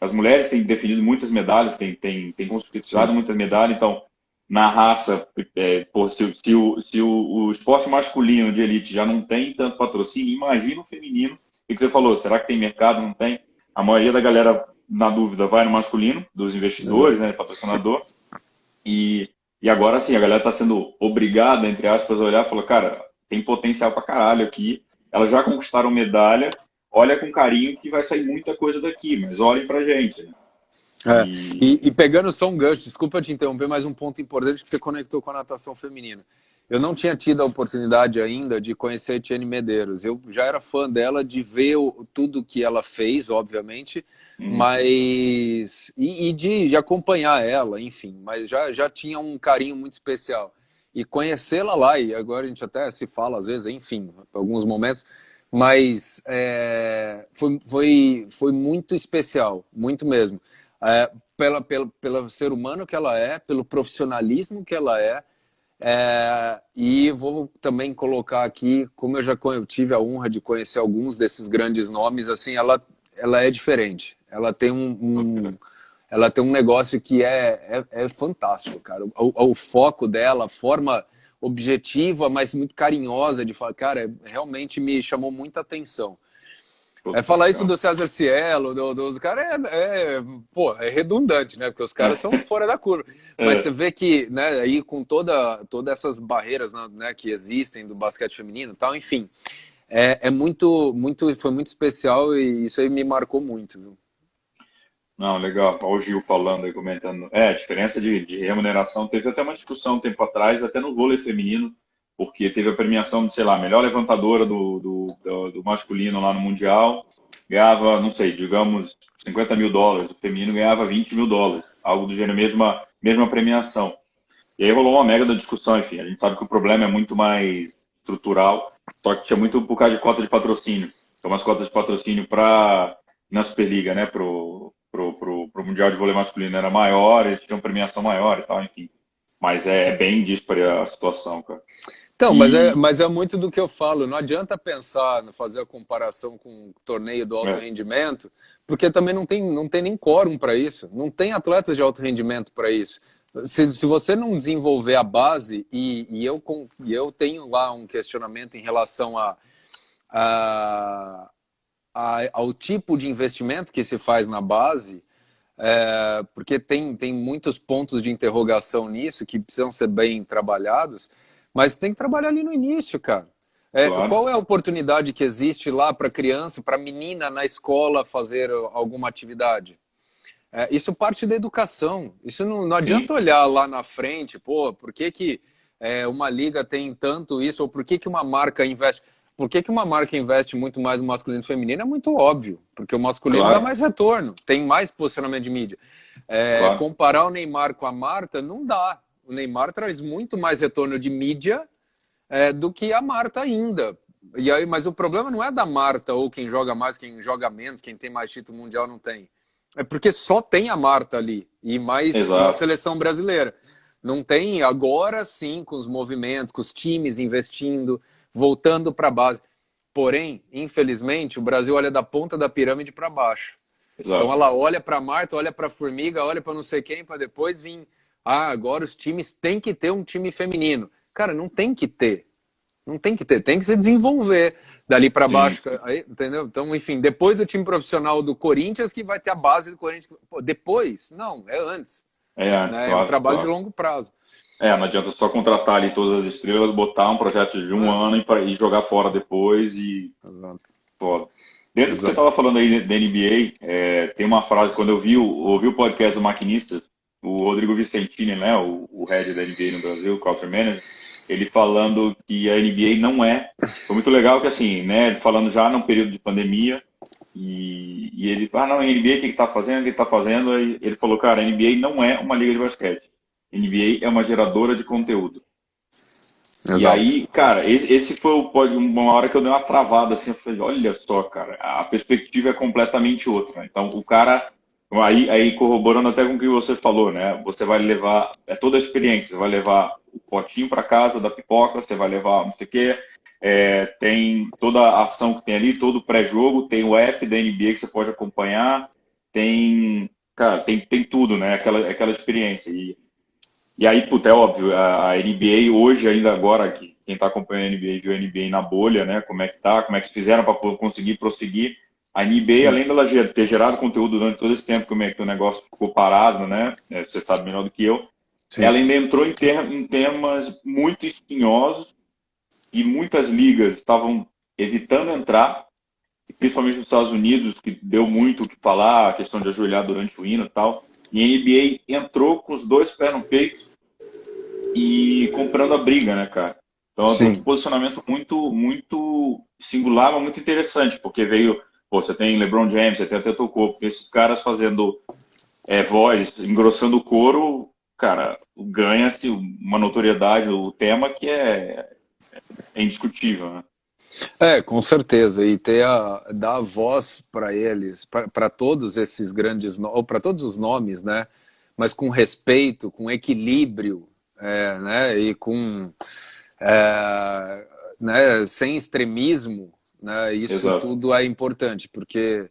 as mulheres têm definido muitas medalhas, têm conquistado Sim. muitas medalhas, então, na raça, pô, se o esporte masculino de elite já não tem tanto patrocínio, imagina o feminino. O que você falou, será que tem mercado? Não tem? A maioria da galera, na dúvida, vai no masculino, dos investidores, né, Exato. patrocinador, e agora sim, a galera está sendo obrigada, entre aspas, a olhar e falar, cara, tem potencial pra caralho aqui, elas já conquistaram medalha, olha com carinho que vai sair muita coisa daqui, mas olhem pra gente, né? É. E, E pegando só um gancho, desculpa te interromper, mas um ponto importante que você conectou com a natação feminina. Eu não tinha tido a oportunidade ainda de conhecer a Etienne Medeiros. Eu já era fã dela, de ver tudo que ela fez, obviamente, hum, mas e de acompanhar ela, enfim. Mas já tinha um carinho muito especial. E conhecê-la lá, e agora a gente até se fala às vezes, enfim, alguns momentos, mas foi muito especial, muito mesmo. Pelo ser humano que ela é, pelo profissionalismo que ela e vou também colocar aqui, como eu tive a honra de conhecer alguns desses grandes nomes, assim, ela é diferente. Ela tem ela tem um negócio que é fantástico, cara. O foco dela, a forma objetiva, mas muito carinhosa de falar, cara, realmente me chamou muita atenção. puta, Falar isso legal. do César Cielo, dos caras, pô, é redundante, né? Porque os caras são fora da curva. Mas você É, vê que, né, aí com todas essas barreiras, né, que existem do basquete feminino e tal, enfim, foi muito especial e isso aí me marcou muito, viu? não, legal. Olha o Gil falando aí, comentando. A diferença de remuneração. Teve até uma discussão um tempo atrás, até no vôlei feminino, porque teve a premiação de, sei lá, melhor levantadora do masculino lá no Mundial. Ganhava, não sei, digamos, US$ 50.000. O feminino ganhava US$ 20.000. Algo do gênero, mesma premiação. E aí rolou uma mega da discussão, enfim. A gente sabe que o problema é muito mais estrutural, só que tinha muito por causa de cota de patrocínio. Então, as cotas de patrocínio na Superliga, né, pro Mundial de Vôlei Masculino era maior, eles tinham premiação maior e tal, enfim. Mas é bem dispare a situação, cara. Então, E, mas é muito do que eu falo. Não adianta pensar, fazer a comparação com o torneio do alto é, rendimento, porque também não tem nem quórum para isso. Não tem atletas de alto rendimento para isso. Se você não desenvolver a base, e eu tenho lá um questionamento em relação a, ao tipo de investimento que se faz na base, porque tem muitos pontos de interrogação nisso que precisam ser bem trabalhados, mas tem que trabalhar ali no início, cara. claro, Qual é a oportunidade que existe lá para criança, para menina na escola fazer alguma atividade? Isso parte da educação. Isso não sim, adianta olhar lá na frente, pô, por que uma liga tem tanto isso, ou por que uma marca investe. Por que uma marca investe muito mais no masculino e feminino? É muito óbvio, porque o masculino dá claro, mais retorno, tem mais posicionamento de mídia. claro. Comparar o Neymar com a Marta não dá. O Neymar traz muito mais retorno de mídia do que a Marta ainda. E aí, mas o problema não é da Marta ou quem joga mais, quem joga menos, quem tem mais título mundial não tem. É porque só tem a Marta ali e mais na Exato. seleção brasileira. Não tem agora sim com os movimentos, com os times investindo, voltando para a base. Porém, infelizmente, o Brasil olha da ponta da pirâmide para baixo. Então Exato. ela olha para Marta, olha para Formiga, olha para não sei quem, para depois vir. Ah, agora os times têm que ter um time feminino. Cara, não tem que ter. Não tem que ter, tem que se desenvolver dali para Sim. baixo, aí, entendeu? Então, enfim, depois do time profissional do Corinthians que vai ter a base do Corinthians. Pô, depois? Não, é antes. Antes, Né? É um claro, trabalho de claro. longo prazo. Não adianta só contratar ali todas as estrelas, botar um projeto de um ano e jogar fora depois e Exato. foda. Dentro do que você Exato. estava falando aí da NBA, tem uma frase, quando eu ouvi o podcast do Maquinista, o Rodrigo Vicentini, né, o head da NBA no Brasil, o Culture Manager, ele falando que a NBA não foi muito legal que assim, né, ele falando já num período de pandemia, e ele, não, a NBA, o que está fazendo, o que está fazendo, aí ele falou, cara, a NBA não é uma liga de basquete, a NBA é uma geradora de conteúdo. E Exato. aí, cara, esse foi uma hora que eu dei uma travada assim, eu falei, olha só, cara, a perspectiva é completamente outra. Né? Então, o cara, aí corroborando até com o que você falou, né? Você vai levar, toda a experiência, você vai levar o potinho para casa da pipoca, você vai levar não sei o quê, tem toda a ação que tem ali, todo o pré-jogo, tem o app da NBA que você pode acompanhar, cara, tem tudo, né? Aquela experiência. E aí, puta, é óbvio, a NBA hoje, ainda agora, que quem está acompanhando a NBA viu a NBA na bolha, né? Como é que fizeram para conseguir prosseguir. A NBA, Sim. além dela ter gerado conteúdo durante todo esse tempo que o negócio ficou parado, né? Você sabe melhor do que eu. Sim. Ela ainda entrou em temas muito espinhosos e muitas ligas estavam evitando entrar, principalmente nos Estados Unidos, que deu muito o que falar, a questão de ajoelhar durante o hino e tal. E a NBA entrou com os dois pés no peito e comprando a briga, né, cara? Então, um Sim. posicionamento muito, muito singular, mas muito interessante, porque você tem LeBron James, você tem até Antetokounmpo, esses caras fazendo voz, engrossando o coro, cara, ganha-se uma notoriedade, o tema que é indiscutível, né? Com certeza. E dar voz para eles, para todos esses grandes, ou para todos os nomes, né? Mas com respeito, com equilíbrio, né? E com né? Sem extremismo, né? Isso Exato. tudo é importante, porque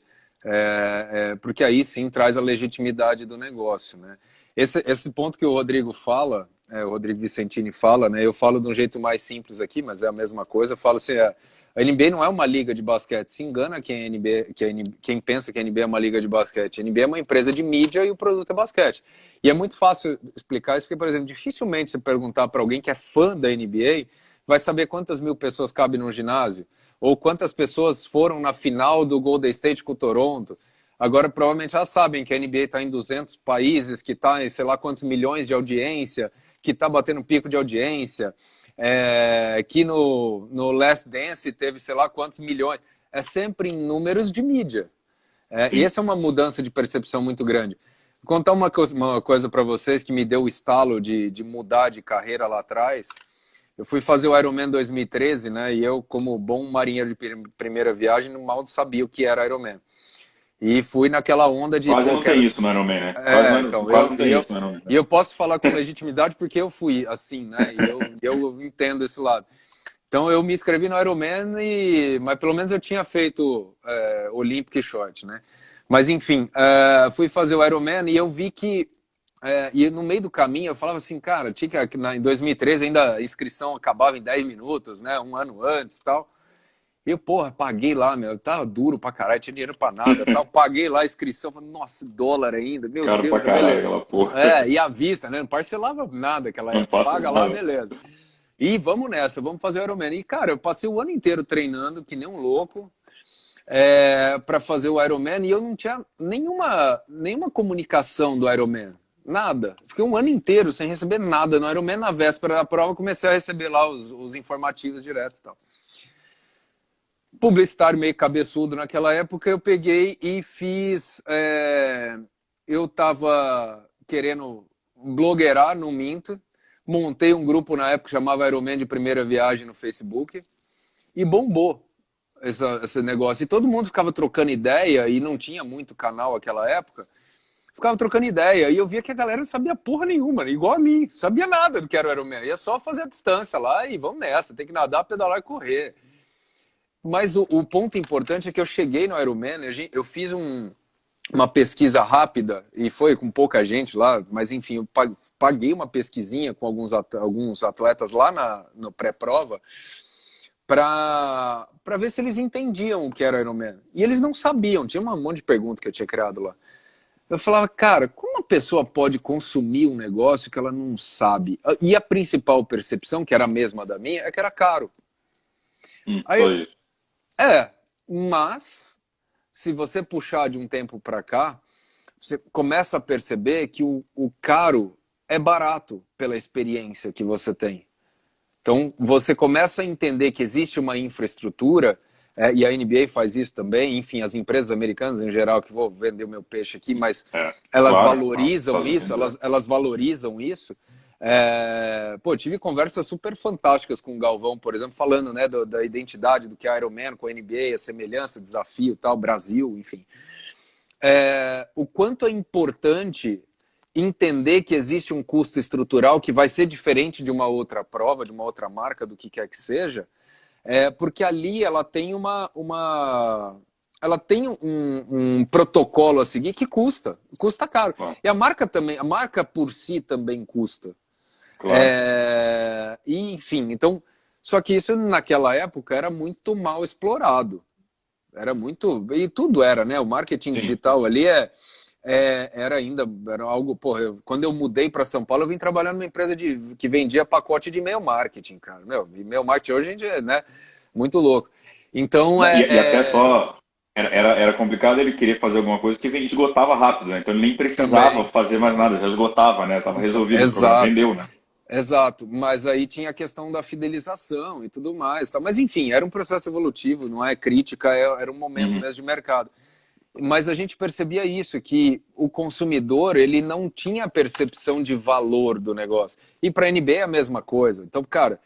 aí sim traz a legitimidade do negócio, né? Esse ponto que o Rodrigo fala, o Rodrigo Vicentini fala, né? Eu falo de um jeito mais simples aqui, mas é a mesma coisa. Eu falo assim, a NBA não é uma liga de basquete. Se engana quem pensa que a NBA é uma liga de basquete. A NBA é uma empresa de mídia e o produto é basquete. E é muito fácil explicar isso, porque, por exemplo, dificilmente você perguntar para alguém que é fã da NBA vai saber quantas mil pessoas cabem num ginásio ou quantas pessoas foram na final do Golden State com o Toronto. Agora, provavelmente já sabem que a NBA está em 200 países, que está em sei lá quantos milhões de audiência, que está batendo pico de audiência, que no Last Dance teve sei lá quantos milhões. É sempre em números de mídia. E essa é uma mudança de percepção muito grande. Vou contar uma coisa para vocês que me deu o estalo de mudar de carreira lá atrás. Eu fui fazer o Ironman 2013, né? E eu, como bom marinheiro de primeira viagem, mal sabia o que era Ironman. E fui naquela onda de, Quase pô, não tem quero... isso no Ironman, né? Quase, Então, quase não tem isso no Ironman. e eu posso falar com legitimidade porque eu fui assim, né? E eu entendo esse lado. Então, eu me inscrevi no Ironman, mas pelo menos eu tinha feito Olympic e Short, né? Mas, enfim, fui fazer o Ironman e eu vi que e no meio do caminho eu falava assim, cara, em 2013 ainda a inscrição acabava em 10 minutos, né? Um ano antes e tal. E eu, porra, paguei lá, meu, tava duro pra caralho, tinha dinheiro pra nada, tal. Paguei lá a inscrição, falei, nossa, dólar ainda, meu Caro pra Deus, caralho beleza. aquela porra. E à vista, né? Não parcelava nada aquela Não época. passa Paga lá, nada. beleza. E vamos nessa, vamos fazer o Ironman. E, cara, eu passei o ano inteiro treinando, que nem um louco, para fazer o Ironman e eu não tinha nenhuma comunicação do Ironman. Nada. Fiquei um ano inteiro sem receber nada no Ironman. Na véspera da prova, comecei a receber lá os informativos direto e tal. Publicitário meio cabeçudo naquela época, eu peguei e fiz. Eu tava querendo blogueirar, não minto, montei um grupo na época que chamava Ironman de Primeira Viagem no Facebook e bombou esse negócio. E todo mundo ficava trocando ideia e não tinha muito canal naquela época. Ficava trocando ideia e eu via que a galera não sabia porra nenhuma, igual a mim. Sabia nada do que era o Ironman. Ia só fazer a distância lá e vamos nessa. Tem que nadar, pedalar e correr. Mas o ponto importante é que eu cheguei no Ironman, eu fiz uma pesquisa rápida, e foi com pouca gente lá, mas enfim, eu paguei uma pesquisinha com alguns atletas lá no pré-prova para ver se eles entendiam o que era Ironman. E eles não sabiam, tinha um monte de perguntas que eu tinha criado lá. Eu falava, cara, como uma pessoa pode consumir um negócio que ela não sabe? E a principal percepção, que era a mesma da minha, é que era caro. Aí, mas se você puxar de um tempo para cá, você começa a perceber que o caro é barato pela experiência que você tem. Então, você começa a entender que existe uma infraestrutura, e a NBA faz isso também, enfim, as empresas americanas em geral, que vou vender o meu peixe aqui, mas elas valorizam isso, elas valorizam isso. Tive conversas super fantásticas com o Galvão, por exemplo, falando, né, da identidade do que é Ironman com a NBA, a semelhança, desafio, tal, Brasil, enfim. O quanto é importante entender que existe um custo estrutural que vai ser diferente de uma outra prova, de uma outra marca, do que quer que seja, porque ali ela tem ela tem um protocolo a seguir que custa caro. Claro. E a marca por si também custa. Claro. E, enfim, então, só que isso naquela época era muito mal explorado. E tudo era, né? O marketing digital ali era algo, quando eu mudei para São Paulo, eu vim trabalhar numa empresa que vendia pacote de e-mail marketing, cara. E-mail marketing hoje, né? Muito louco. Então, e até só... Era complicado ele querer fazer alguma coisa que esgotava rápido, né? Então ele nem precisava fazer mais nada, já esgotava, né? Tava resolvido, o problema, vendeu, né? Exato, mas aí tinha a questão da fidelização e tudo mais. Tá? Mas enfim, era um processo evolutivo, não é crítica, era um momento mesmo de mercado. Mas a gente percebia isso, que o consumidor ele não tinha a percepção de valor do negócio. E para a NBA é a mesma coisa. Então, cara,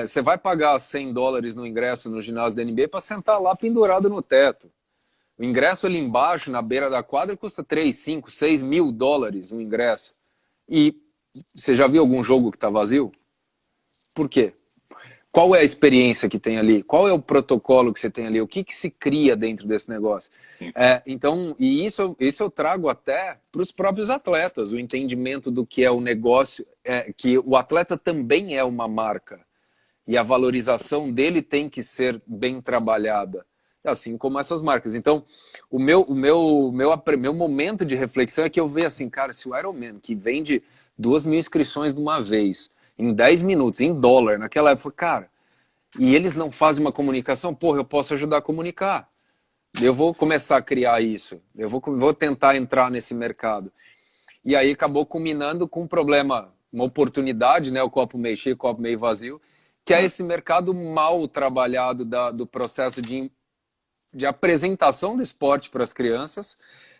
você vai pagar $100 no ingresso no ginásio da NBA para sentar lá pendurado no teto. O ingresso ali embaixo, na beira da quadra, custa 3, 5, 6 mil dólares o ingresso. E você já viu algum jogo que está vazio? Por quê? Qual é a experiência que tem ali? Qual é o protocolo que você tem ali? O que se cria dentro desse negócio? Então, e isso eu trago até para os próprios atletas, o entendimento do que é o negócio, que o atleta também é uma marca. E a valorização dele tem que ser bem trabalhada. Assim como essas marcas. Então, o meu momento de reflexão é que eu vejo assim, cara, se o Ironman, que vende 2.000 inscrições de uma vez, em 10 minutos, em dólar, naquela época, cara, e eles não fazem uma comunicação, eu posso ajudar a comunicar. Eu vou começar a criar isso. Eu vou tentar entrar nesse mercado. E aí acabou culminando com um problema, uma oportunidade, né, o copo meio cheio, o copo meio vazio, que é esse mercado mal trabalhado do processo de apresentação do esporte para as crianças.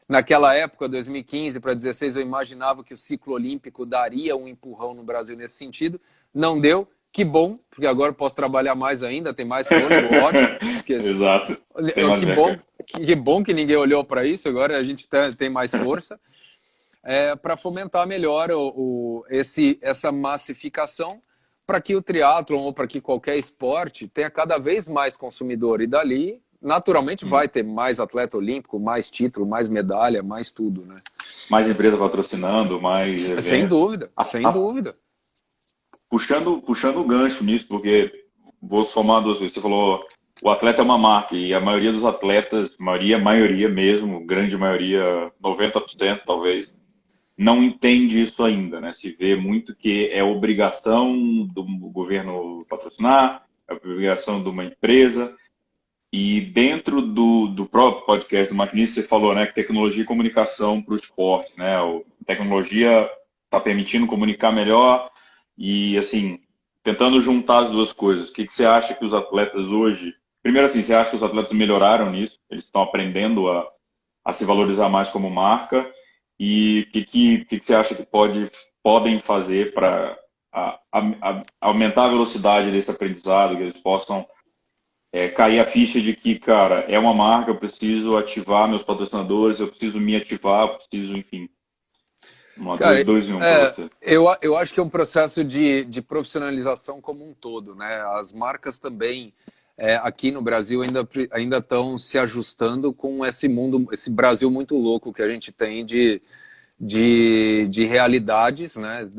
Naquela época, 2015 para 2016, eu imaginava que o ciclo olímpico daria um empurrão no Brasil nesse sentido. Não deu. Que bom, porque agora eu posso trabalhar mais ainda, tem mais fôlego, ótimo. Exato. Que bom que ninguém olhou para isso, agora a gente tem mais força para fomentar melhor essa massificação para que o triatlon ou para que qualquer esporte tenha cada vez mais consumidor. E dali, naturalmente, vai ter mais atleta olímpico, mais título, mais medalha, mais tudo, né? Mais empresa patrocinando, mais... Sem dúvida, sem dúvida. Puxando o gancho nisso, porque vou somar duas vezes. Você falou, o atleta é uma marca, e a maioria dos atletas, maioria mesmo, grande maioria, 90% talvez, não entende isso ainda, né? Se vê muito que é obrigação do governo patrocinar, é obrigação de uma empresa. E dentro do próprio podcast do Maquinista, você falou, né, que tecnologia e comunicação para o esporte, né? A tecnologia está permitindo comunicar melhor e, assim, tentando juntar as duas coisas. O que você acha que os atletas hoje... Primeiro, assim, você acha que os atletas melhoraram nisso? Eles estão aprendendo a se valorizar mais como marca? E o que você acha que podem fazer para aumentar a velocidade desse aprendizado, que eles possam cair a ficha de que, cara, é uma marca, eu preciso ativar meus patrocinadores, eu preciso me ativar, eu preciso, enfim, Cara, dois em um para você. eu acho que é um processo de profissionalização como um todo, né? As marcas também, aqui no Brasil, ainda estão se ajustando com esse mundo, esse Brasil muito louco que a gente tem de realidades, né?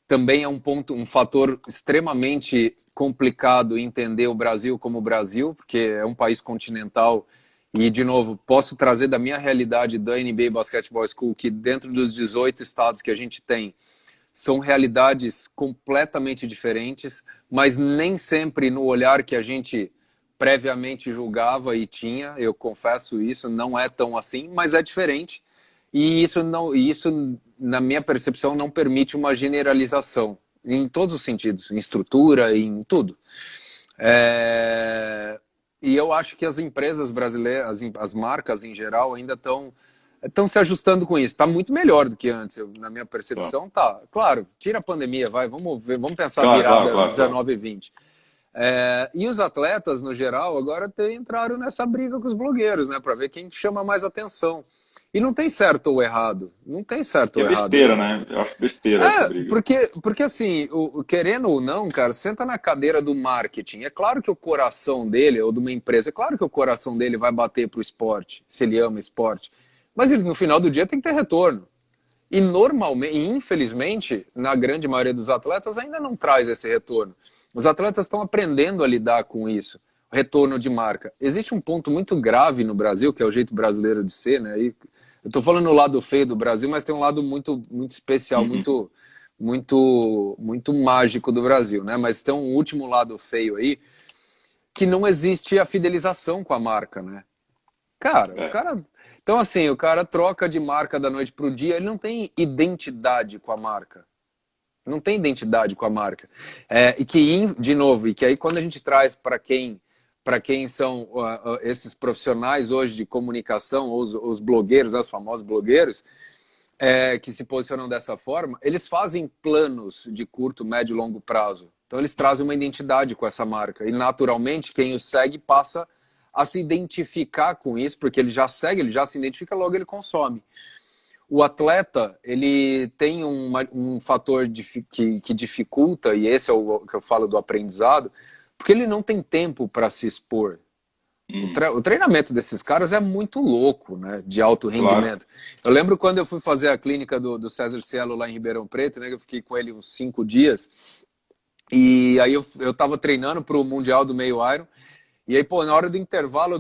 Também é um fator extremamente complicado entender o Brasil como o Brasil, porque é um país continental e, de novo, posso trazer da minha realidade da NBA Basketball School que dentro dos 18 estados que a gente tem, são realidades completamente diferentes, mas nem sempre no olhar que a gente previamente julgava e tinha, eu confesso isso, não é tão assim, mas é diferente. E isso, na minha percepção, não permite uma generalização em todos os sentidos, em estrutura, em tudo. E eu acho que as empresas brasileiras, as marcas em geral, ainda estão se ajustando com isso. Está muito melhor do que antes, na minha percepção. Tá, claro, tira a pandemia, vamos ver, vamos pensar a virada 19 e 20. E os atletas, no geral, agora entraram nessa briga com os blogueiros, né, para ver quem chama mais atenção. E não tem certo ou errado. Não tem certo ou errado. É besteira, né? Eu acho besteira essa briga. Porque assim, querendo ou não, cara, senta na cadeira do marketing. É claro que o coração dele, ou de uma empresa, é claro que o coração dele vai bater pro esporte, se ele ama esporte. Mas ele, no final do dia, tem que ter retorno. E normalmente, e infelizmente, na grande maioria dos atletas, ainda não traz esse retorno. Os atletas estão aprendendo a lidar com isso. Retorno de marca. Existe um ponto muito grave no Brasil, que é o jeito brasileiro de ser, né? Eu tô falando o lado feio do Brasil, mas tem um lado muito, muito especial, muito, muito, muito mágico do Brasil, né? Mas tem um último lado feio aí, que não existe a fidelização com a marca, né? Cara, o cara... Então, assim, o cara troca de marca da noite pro dia, ele não tem identidade com a marca. Não tem identidade com a marca. E que, de novo, e que aí quando a gente traz para quem são esses profissionais hoje de comunicação, os blogueiros, os famosos blogueiros, que se posicionam dessa forma, eles fazem planos de curto, médio e longo prazo. Então eles trazem uma identidade com essa marca. E naturalmente quem os segue passa a se identificar com isso, porque ele já segue, ele já se identifica, logo ele consome. O atleta, ele tem um fator que dificulta, e esse é o que eu falo do aprendizado, porque ele não tem tempo para se expor. O treinamento desses caras é muito louco, né? De alto rendimento. Claro. Eu lembro quando eu fui fazer a clínica do César Cielo lá em Ribeirão Preto, né? Eu fiquei com ele uns 5 dias. E aí eu tava treinando para o Mundial do Meio Iron. E aí, pô, na hora do intervalo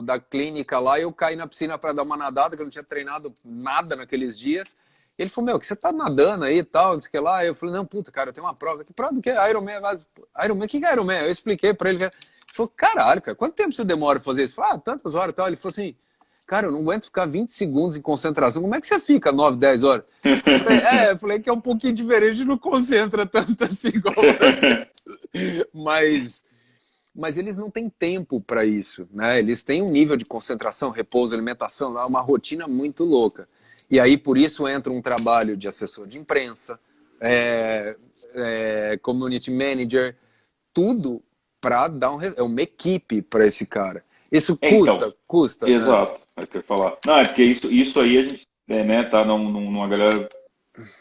da clínica lá, eu caí na piscina para dar uma nadada, que eu não tinha treinado nada naqueles dias. Ele falou, meu, que você tá nadando aí e tal, não sei o que lá. Eu falei, não, puta, cara, eu tenho uma prova. Que prova do que? Ironman. Ironman? O que é Ironman? Eu expliquei pra ele. Ele falou, caralho, cara, quanto tempo você demora pra fazer isso? Eu falei, tantas horas e tal. Ele falou assim, cara, eu não aguento ficar 20 segundos em concentração. Como é que você fica 9, 10 horas? Eu falei que é um pouquinho diferente, não concentra tanto assim igual você. Mas eles não têm tempo para isso, né? Eles têm um nível de concentração, repouso, alimentação, uma rotina muito louca. E aí, por isso, entra um trabalho de assessor de imprensa, community manager, tudo para dar uma equipe para esse cara. Isso custa. Exato, né? É o que eu ia falar. Não, é porque isso aí a gente tá numa galera,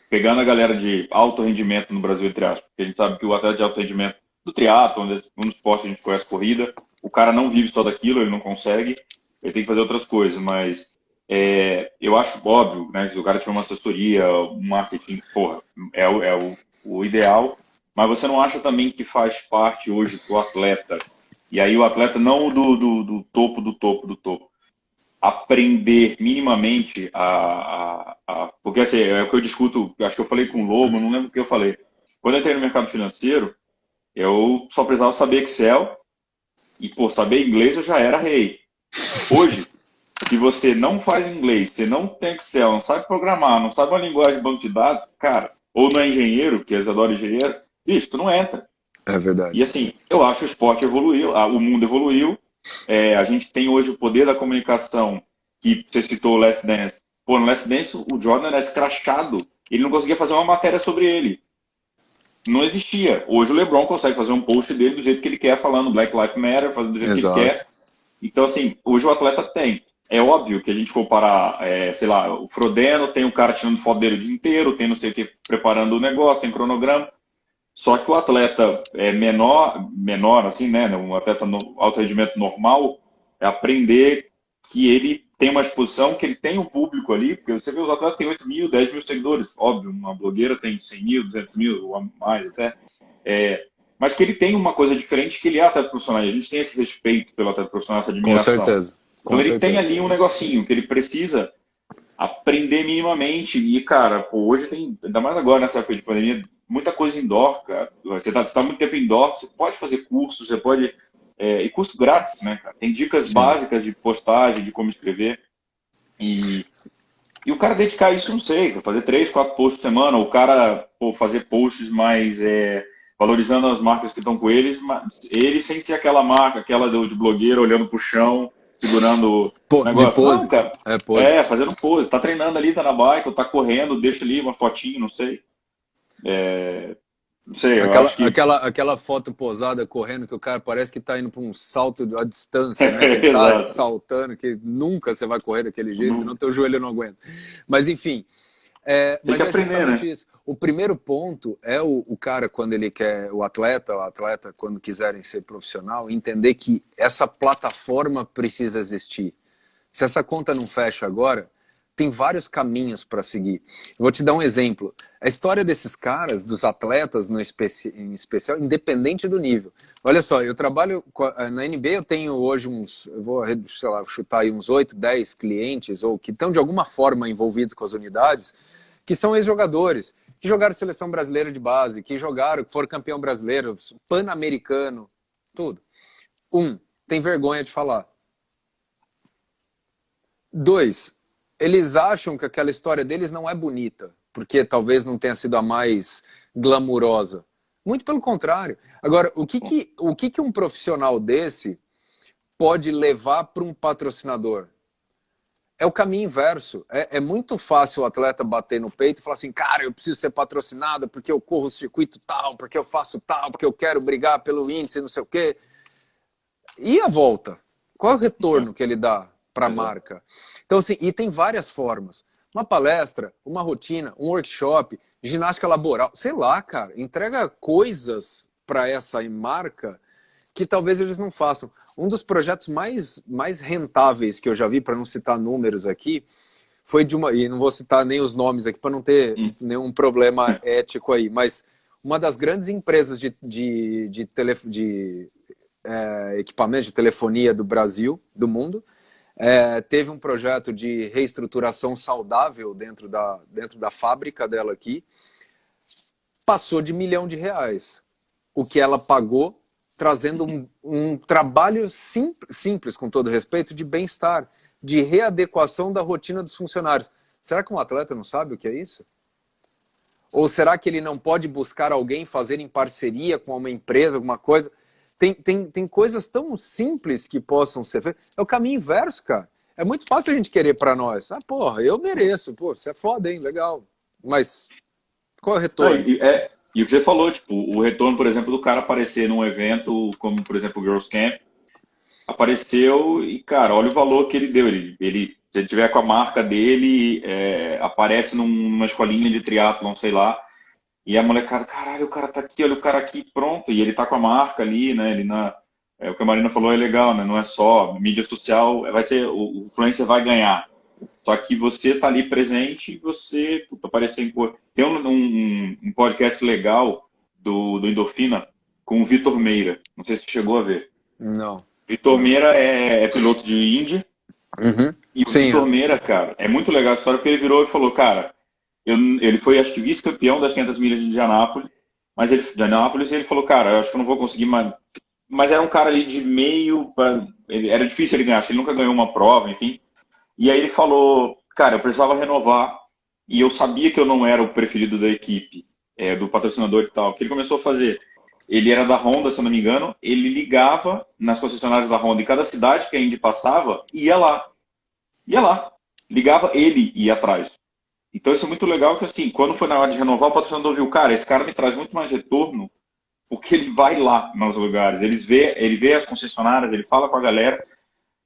pegando a galera de alto rendimento no Brasil, entre aspas, porque a gente sabe que o atleta de alto rendimento do triatlo, um dos esportes a gente conhece corrida, o cara não vive só daquilo, ele não consegue, ele tem que fazer outras coisas, mas eu acho óbvio, né, se o cara tiver uma assessoria, um marketing, porra, o ideal, mas você não acha também que faz parte hoje do atleta, e aí o atleta não do topo, aprender minimamente porque assim, é o que eu discuto, acho que eu falei com o Lobo, não lembro o que eu falei, quando eu entrei no mercado financeiro, eu só precisava saber Excel e, por saber inglês, eu já era rei. Hoje, se você não faz inglês, você não tem Excel, não sabe programar, não sabe uma linguagem de banco de dados, cara, ou não é engenheiro, que eles adoram engenheiro, bicho, tu não entra. É verdade. E assim, eu acho que o esporte evoluiu, o mundo evoluiu, a gente tem hoje o poder da comunicação, que você citou o Last Dance. Pô, no Last Dance, o Jordan era escrachado, ele não conseguia fazer uma matéria sobre ele. não existia. Hoje o LeBron consegue fazer um post dele do jeito que ele quer, falando Black Lives Matter, fazendo do jeito Exato. que ele quer. Então, assim, hoje o atleta tem. É óbvio que a gente for parar, sei lá, o Frodeno tem o cara tirando foto dele o dia inteiro, tem não sei o que preparando o negócio, tem cronograma. Só que o atleta menor assim, né? Um atleta no alto rendimento normal, é aprender que ele tem uma exposição, que ele tem um público ali, porque você vê os atletas têm 8 mil, 10 mil seguidores, óbvio, uma blogueira tem 100 mil, 200 mil, ou mais até. Mas que ele tem uma coisa diferente, que ele é atleta profissional. E a gente tem esse respeito pelo atleta profissional, essa admiração. Com certeza. Então ele tem ali um negocinho que ele precisa aprender minimamente. E, cara, pô, hoje tem, ainda mais agora nessa época de pandemia, muita coisa indoor, cara. Você tá muito tempo indoor, você pode fazer cursos, você pode... e curso grátis, né, cara? Tem dicas básicas de postagem, de como escrever. E o cara dedicar isso, não sei, fazer 3, 4 posts por semana, o cara fazer posts mais valorizando as marcas que estão com eles, mas ele sem ser aquela marca, aquela de blogueira olhando pro chão, segurando o negócio. De pose. Não, cara, pose. Fazendo pose. Tá treinando ali, tá na bike, ou tá correndo, deixa ali uma fotinho, não sei. Não sei, eu acho que... aquela foto posada correndo que o cara parece que tá indo para um salto à distância, né? Que ele tá saltando, que nunca você vai correr daquele jeito, senão teu joelho não aguenta. Mas enfim, mas é justamente isso. O primeiro ponto é o cara quando ele quer, o atleta quando quiserem ser profissional, entender que essa plataforma precisa existir. Se essa conta não fecha agora, tem vários caminhos para seguir. Vou te dar um exemplo. A história desses caras, dos atletas em especial, independente do nível. Olha só, eu trabalho na NBA, eu tenho hoje eu vou, sei lá, chutar aí uns 8, 10 clientes, ou que estão de alguma forma envolvidos com as unidades, que são ex-jogadores, que jogaram seleção brasileira de base, que foram campeão brasileiro, pan-americano, tudo. 1, tem vergonha de falar. 2, eles acham que aquela história deles não é bonita, porque talvez não tenha sido a mais glamurosa. Muito pelo contrário. Agora, o que um profissional desse pode levar para um patrocinador? É o caminho inverso. É muito fácil o atleta bater no peito e falar assim, cara, eu preciso ser patrocinado porque eu corro o circuito tal, porque eu faço tal, porque eu quero brigar pelo índice, não sei o quê. E a volta? Qual é o retorno que ele dá para a marca? Então, assim, e tem várias formas. Uma palestra, uma rotina, um workshop, ginástica laboral, sei lá, cara, entrega coisas para essa marca que talvez eles não façam. Um dos projetos mais rentáveis que eu já vi, para não citar números aqui, foi e não vou citar nem os nomes aqui para não ter nenhum problema ético aí, mas uma das grandes empresas de equipamento de telefonia do Brasil, do mundo, teve um projeto de reestruturação saudável dentro da fábrica dela aqui, passou de R$ 1 milhão. O que ela pagou, trazendo um trabalho simples, com todo respeito, de bem-estar, de readequação da rotina dos funcionários. Será que um atleta não sabe o que é isso? Ou será que ele não pode buscar alguém fazer em parceria com uma empresa, alguma coisa? Tem coisas tão simples que possam ser feitas. É o caminho inverso, cara. É muito fácil a gente querer para nós. Ah, porra, eu mereço. Pô, você é foda, hein? Legal. Mas qual é o retorno? E o que você falou, tipo, o retorno, por exemplo, do cara aparecer num evento como, por exemplo, o Girls Camp, apareceu e, cara, olha o valor que ele deu. Se ele tiver com a marca dele, aparece numa escolinha de triatlon, sei lá, e a molecada, caralho, o cara tá aqui, olha o cara aqui, pronto. E ele tá com a marca ali, né? O que a Marina falou é legal, né? Não é só mídia social, o influencer vai ganhar. Só que você tá ali presente e você aparecer em cor. Tem um podcast legal do Endorfina com o Vitor Meira. Não sei se você chegou a ver. Não. Vitor Meira é piloto de Indy. Uhum. E o Vitor Meira, cara, é muito legal a história porque ele virou e falou, cara, ele foi, acho que, vice-campeão das 500 milhas de Indianápolis, e ele falou, cara, eu acho que eu não vou conseguir mais. Mas era um cara ali de meio, era difícil ele ganhar, acho que ele nunca ganhou uma prova, enfim. E aí ele falou, cara, eu precisava renovar, e eu sabia que eu não era o preferido da equipe, do patrocinador e tal. O que ele começou a fazer? Ele era da Honda, se eu não me engano, ele ligava nas concessionárias da Honda em cada cidade que a Indy passava, e ia lá. Ligava, ele ia atrás. Então isso é muito legal que, assim, quando foi na hora de renovar, o patrocinador viu, cara, esse cara me traz muito mais retorno porque ele vai lá nos lugares, ele vê as concessionárias, ele fala com a galera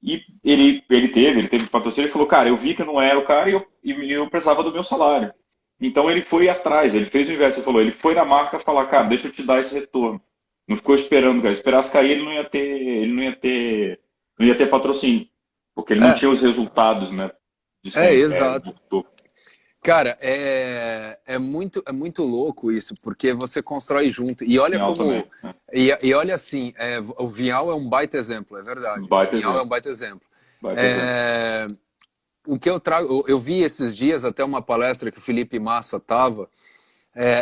e ele teve patrocínio, ele falou, cara, eu vi que eu não era o cara e eu precisava do meu salário. Então ele foi atrás, ele fez o inverso, ele falou, ele foi na marca falar, cara, deixa eu te dar esse retorno. Não ficou esperando, cara. Esperasse cair, não ia ter patrocínio, porque ele não É, tinha os resultados, né, de sempre, do exato. topo. Cara, é muito louco isso, porque você constrói junto. E olha Genial como. também, né? E olha assim, o Vinhal é um baita exemplo, é verdade. O Baita Vinhal é exemplo, um baita exemplo. baita exemplo. É, o que eu trago, eu vi esses dias até uma palestra que o Felipe Massa estava,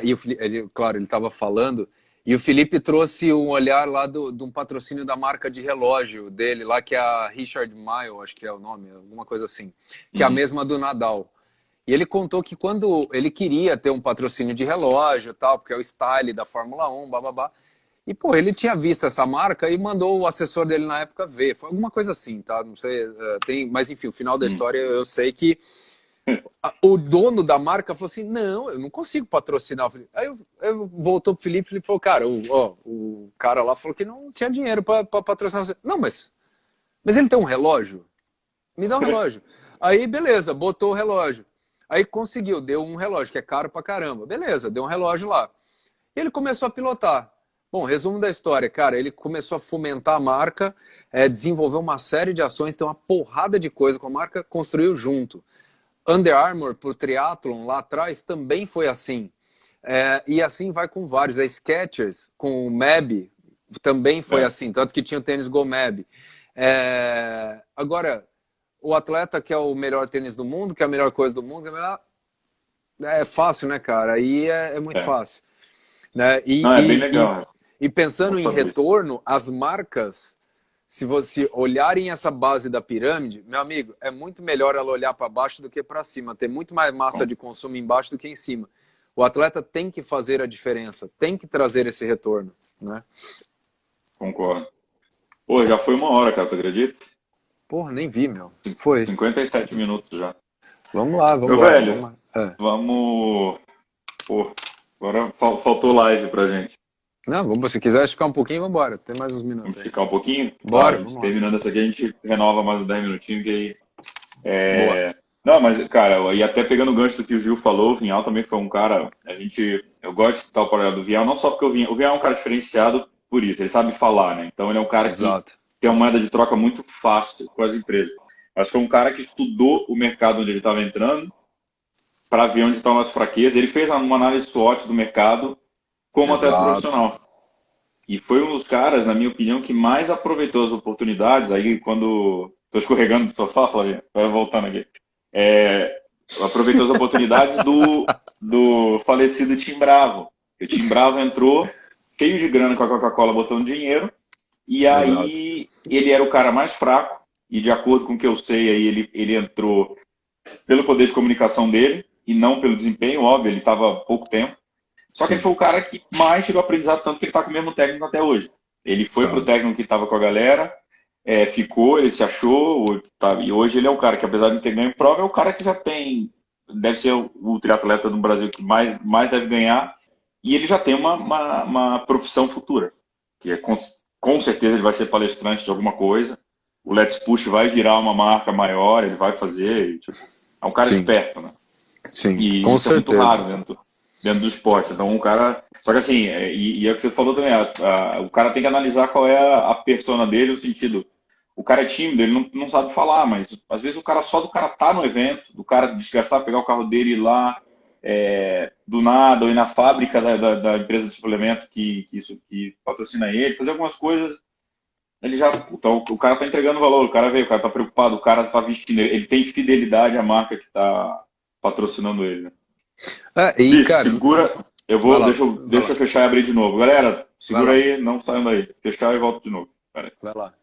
e claro, ele estava falando, e o Felipe trouxe um olhar lá de um patrocínio da marca de relógio dele, lá que é a Richard Mille, acho que é o nome, alguma coisa assim, que é a Uhum. mesma do Nadal. E ele contou que quando ele queria ter um patrocínio de relógio, tal, porque é o style da Fórmula 1, bababá. E, pô, ele tinha visto essa marca e mandou o assessor dele na época ver. Foi alguma coisa assim, tá? Não sei, mas enfim, o final da Uhum. história eu sei que o dono da marca falou assim: não, eu não consigo patrocinar. Aí eu voltou pro Felipe e ele falou: cara, o cara lá falou que não tinha dinheiro para patrocinar você. Não, mas ele tem um relógio? Me dá um relógio. Aí, beleza, botou o relógio. Aí conseguiu, deu um relógio, que é caro pra caramba. Beleza, deu um relógio lá. E ele começou a pilotar. Bom, resumo da história, cara, ele começou a fomentar a marca, desenvolveu uma série de ações, tem uma porrada de coisa com a marca, construiu junto. Under Armour pro triathlon lá atrás também foi assim. E assim vai com vários. A Skechers com o Meb também foi É, assim, tanto que tinha o tênis Go Meb. Agora, o atleta que é o melhor tênis do mundo, que é a melhor coisa do mundo, é fácil, né, cara? Aí é muito é. fácil. Né? Não, é bem legal. E Bom pensando em saber. retorno, as marcas, se você olharem essa base da pirâmide, meu amigo, é muito melhor ela olhar para baixo do que para cima. Tem muito mais massa Con- de consumo embaixo do que em cima. O atleta tem que fazer a diferença, tem que trazer esse retorno, né? Concordo. Pô, já foi 1 hora, cara, tu acredita? Porra, nem vi, meu. Foi. 57 minutos já. Vamos lá, vamos Meu embora. velho, Vamos lá. vamos. Pô, agora faltou live pra gente. Não, vamos, se quiser ficar um pouquinho, vamos embora. Tem mais uns minutos Vamos aí. esticar um pouquinho? Claro, Bora, a gente vamos lá. terminando essa aqui, a gente renova mais uns 10 minutinhos, que aí. Boa. Não, mas, cara, e até pegando o gancho do que o Gil falou, o Vinhal também foi um cara. Eu gosto de escutar o programa do Vinhal, não só porque o Vinhal é um cara diferenciado por isso, ele sabe falar, né? Então ele é um cara que Exato. tem uma moeda de troca muito fácil com as empresas. Mas foi um cara que estudou o mercado onde ele estava entrando para ver onde estão as fraquezas. Ele fez uma análise SWOT do mercado como atleta Exato. profissional. E foi um dos caras, na minha opinião, que mais aproveitou as oportunidades. Aí, quando. Estou escorregando do sofá, Flavinha, vai voltando aqui. É, aproveitou as oportunidades do falecido Tim Bravo. O Tim Bravo entrou cheio de grana com a Coca-Cola botando dinheiro. E Exato. aí ele era o cara mais fraco. E de acordo com o que eu sei, aí ele entrou pelo poder de comunicação dele e não pelo desempenho, óbvio, ele estava há pouco tempo. Só que Sim. ele foi o cara que mais tirou aprendizado, tanto que ele está com o mesmo técnico até hoje. Ele foi pro Exato. técnico que estava com a galera, ficou, ele se achou, e hoje ele é o cara que, apesar de não ter ganho prova, é o cara que já tem, deve ser o triatleta do Brasil que mais deve ganhar, e ele já tem uma profissão futura, que é com certeza ele vai ser palestrante de alguma coisa, o Let's Push vai virar uma marca maior, ele vai fazer, e, tipo, é um cara Sim. esperto, né? Sim. E Com isso é muito certeza. raro dentro do esporte. Então, um cara. Só que assim, e é o que você falou também, o cara tem que analisar qual é a persona dele, no sentido. O cara é tímido, ele não sabe falar, mas às vezes o cara só do cara tá no evento, do cara desgastar, pegar o carro dele e ir lá, do nada, ou ir na fábrica da empresa de suplemento que patrocina ele, fazer algumas coisas, ele já. Então, o cara tá entregando valor, o cara veio, o cara tá preocupado, o cara tá vestindo, ele tem fidelidade à marca que tá patrocinando ele, né? E, Bicho, cara, segura. Eu vai vou. lá, Deixa eu, vai deixa lá, eu fechar e abrir de novo. Galera, vai segura lá, aí, não saindo aí. Fechar e volto de novo. Pera aí. vai lá.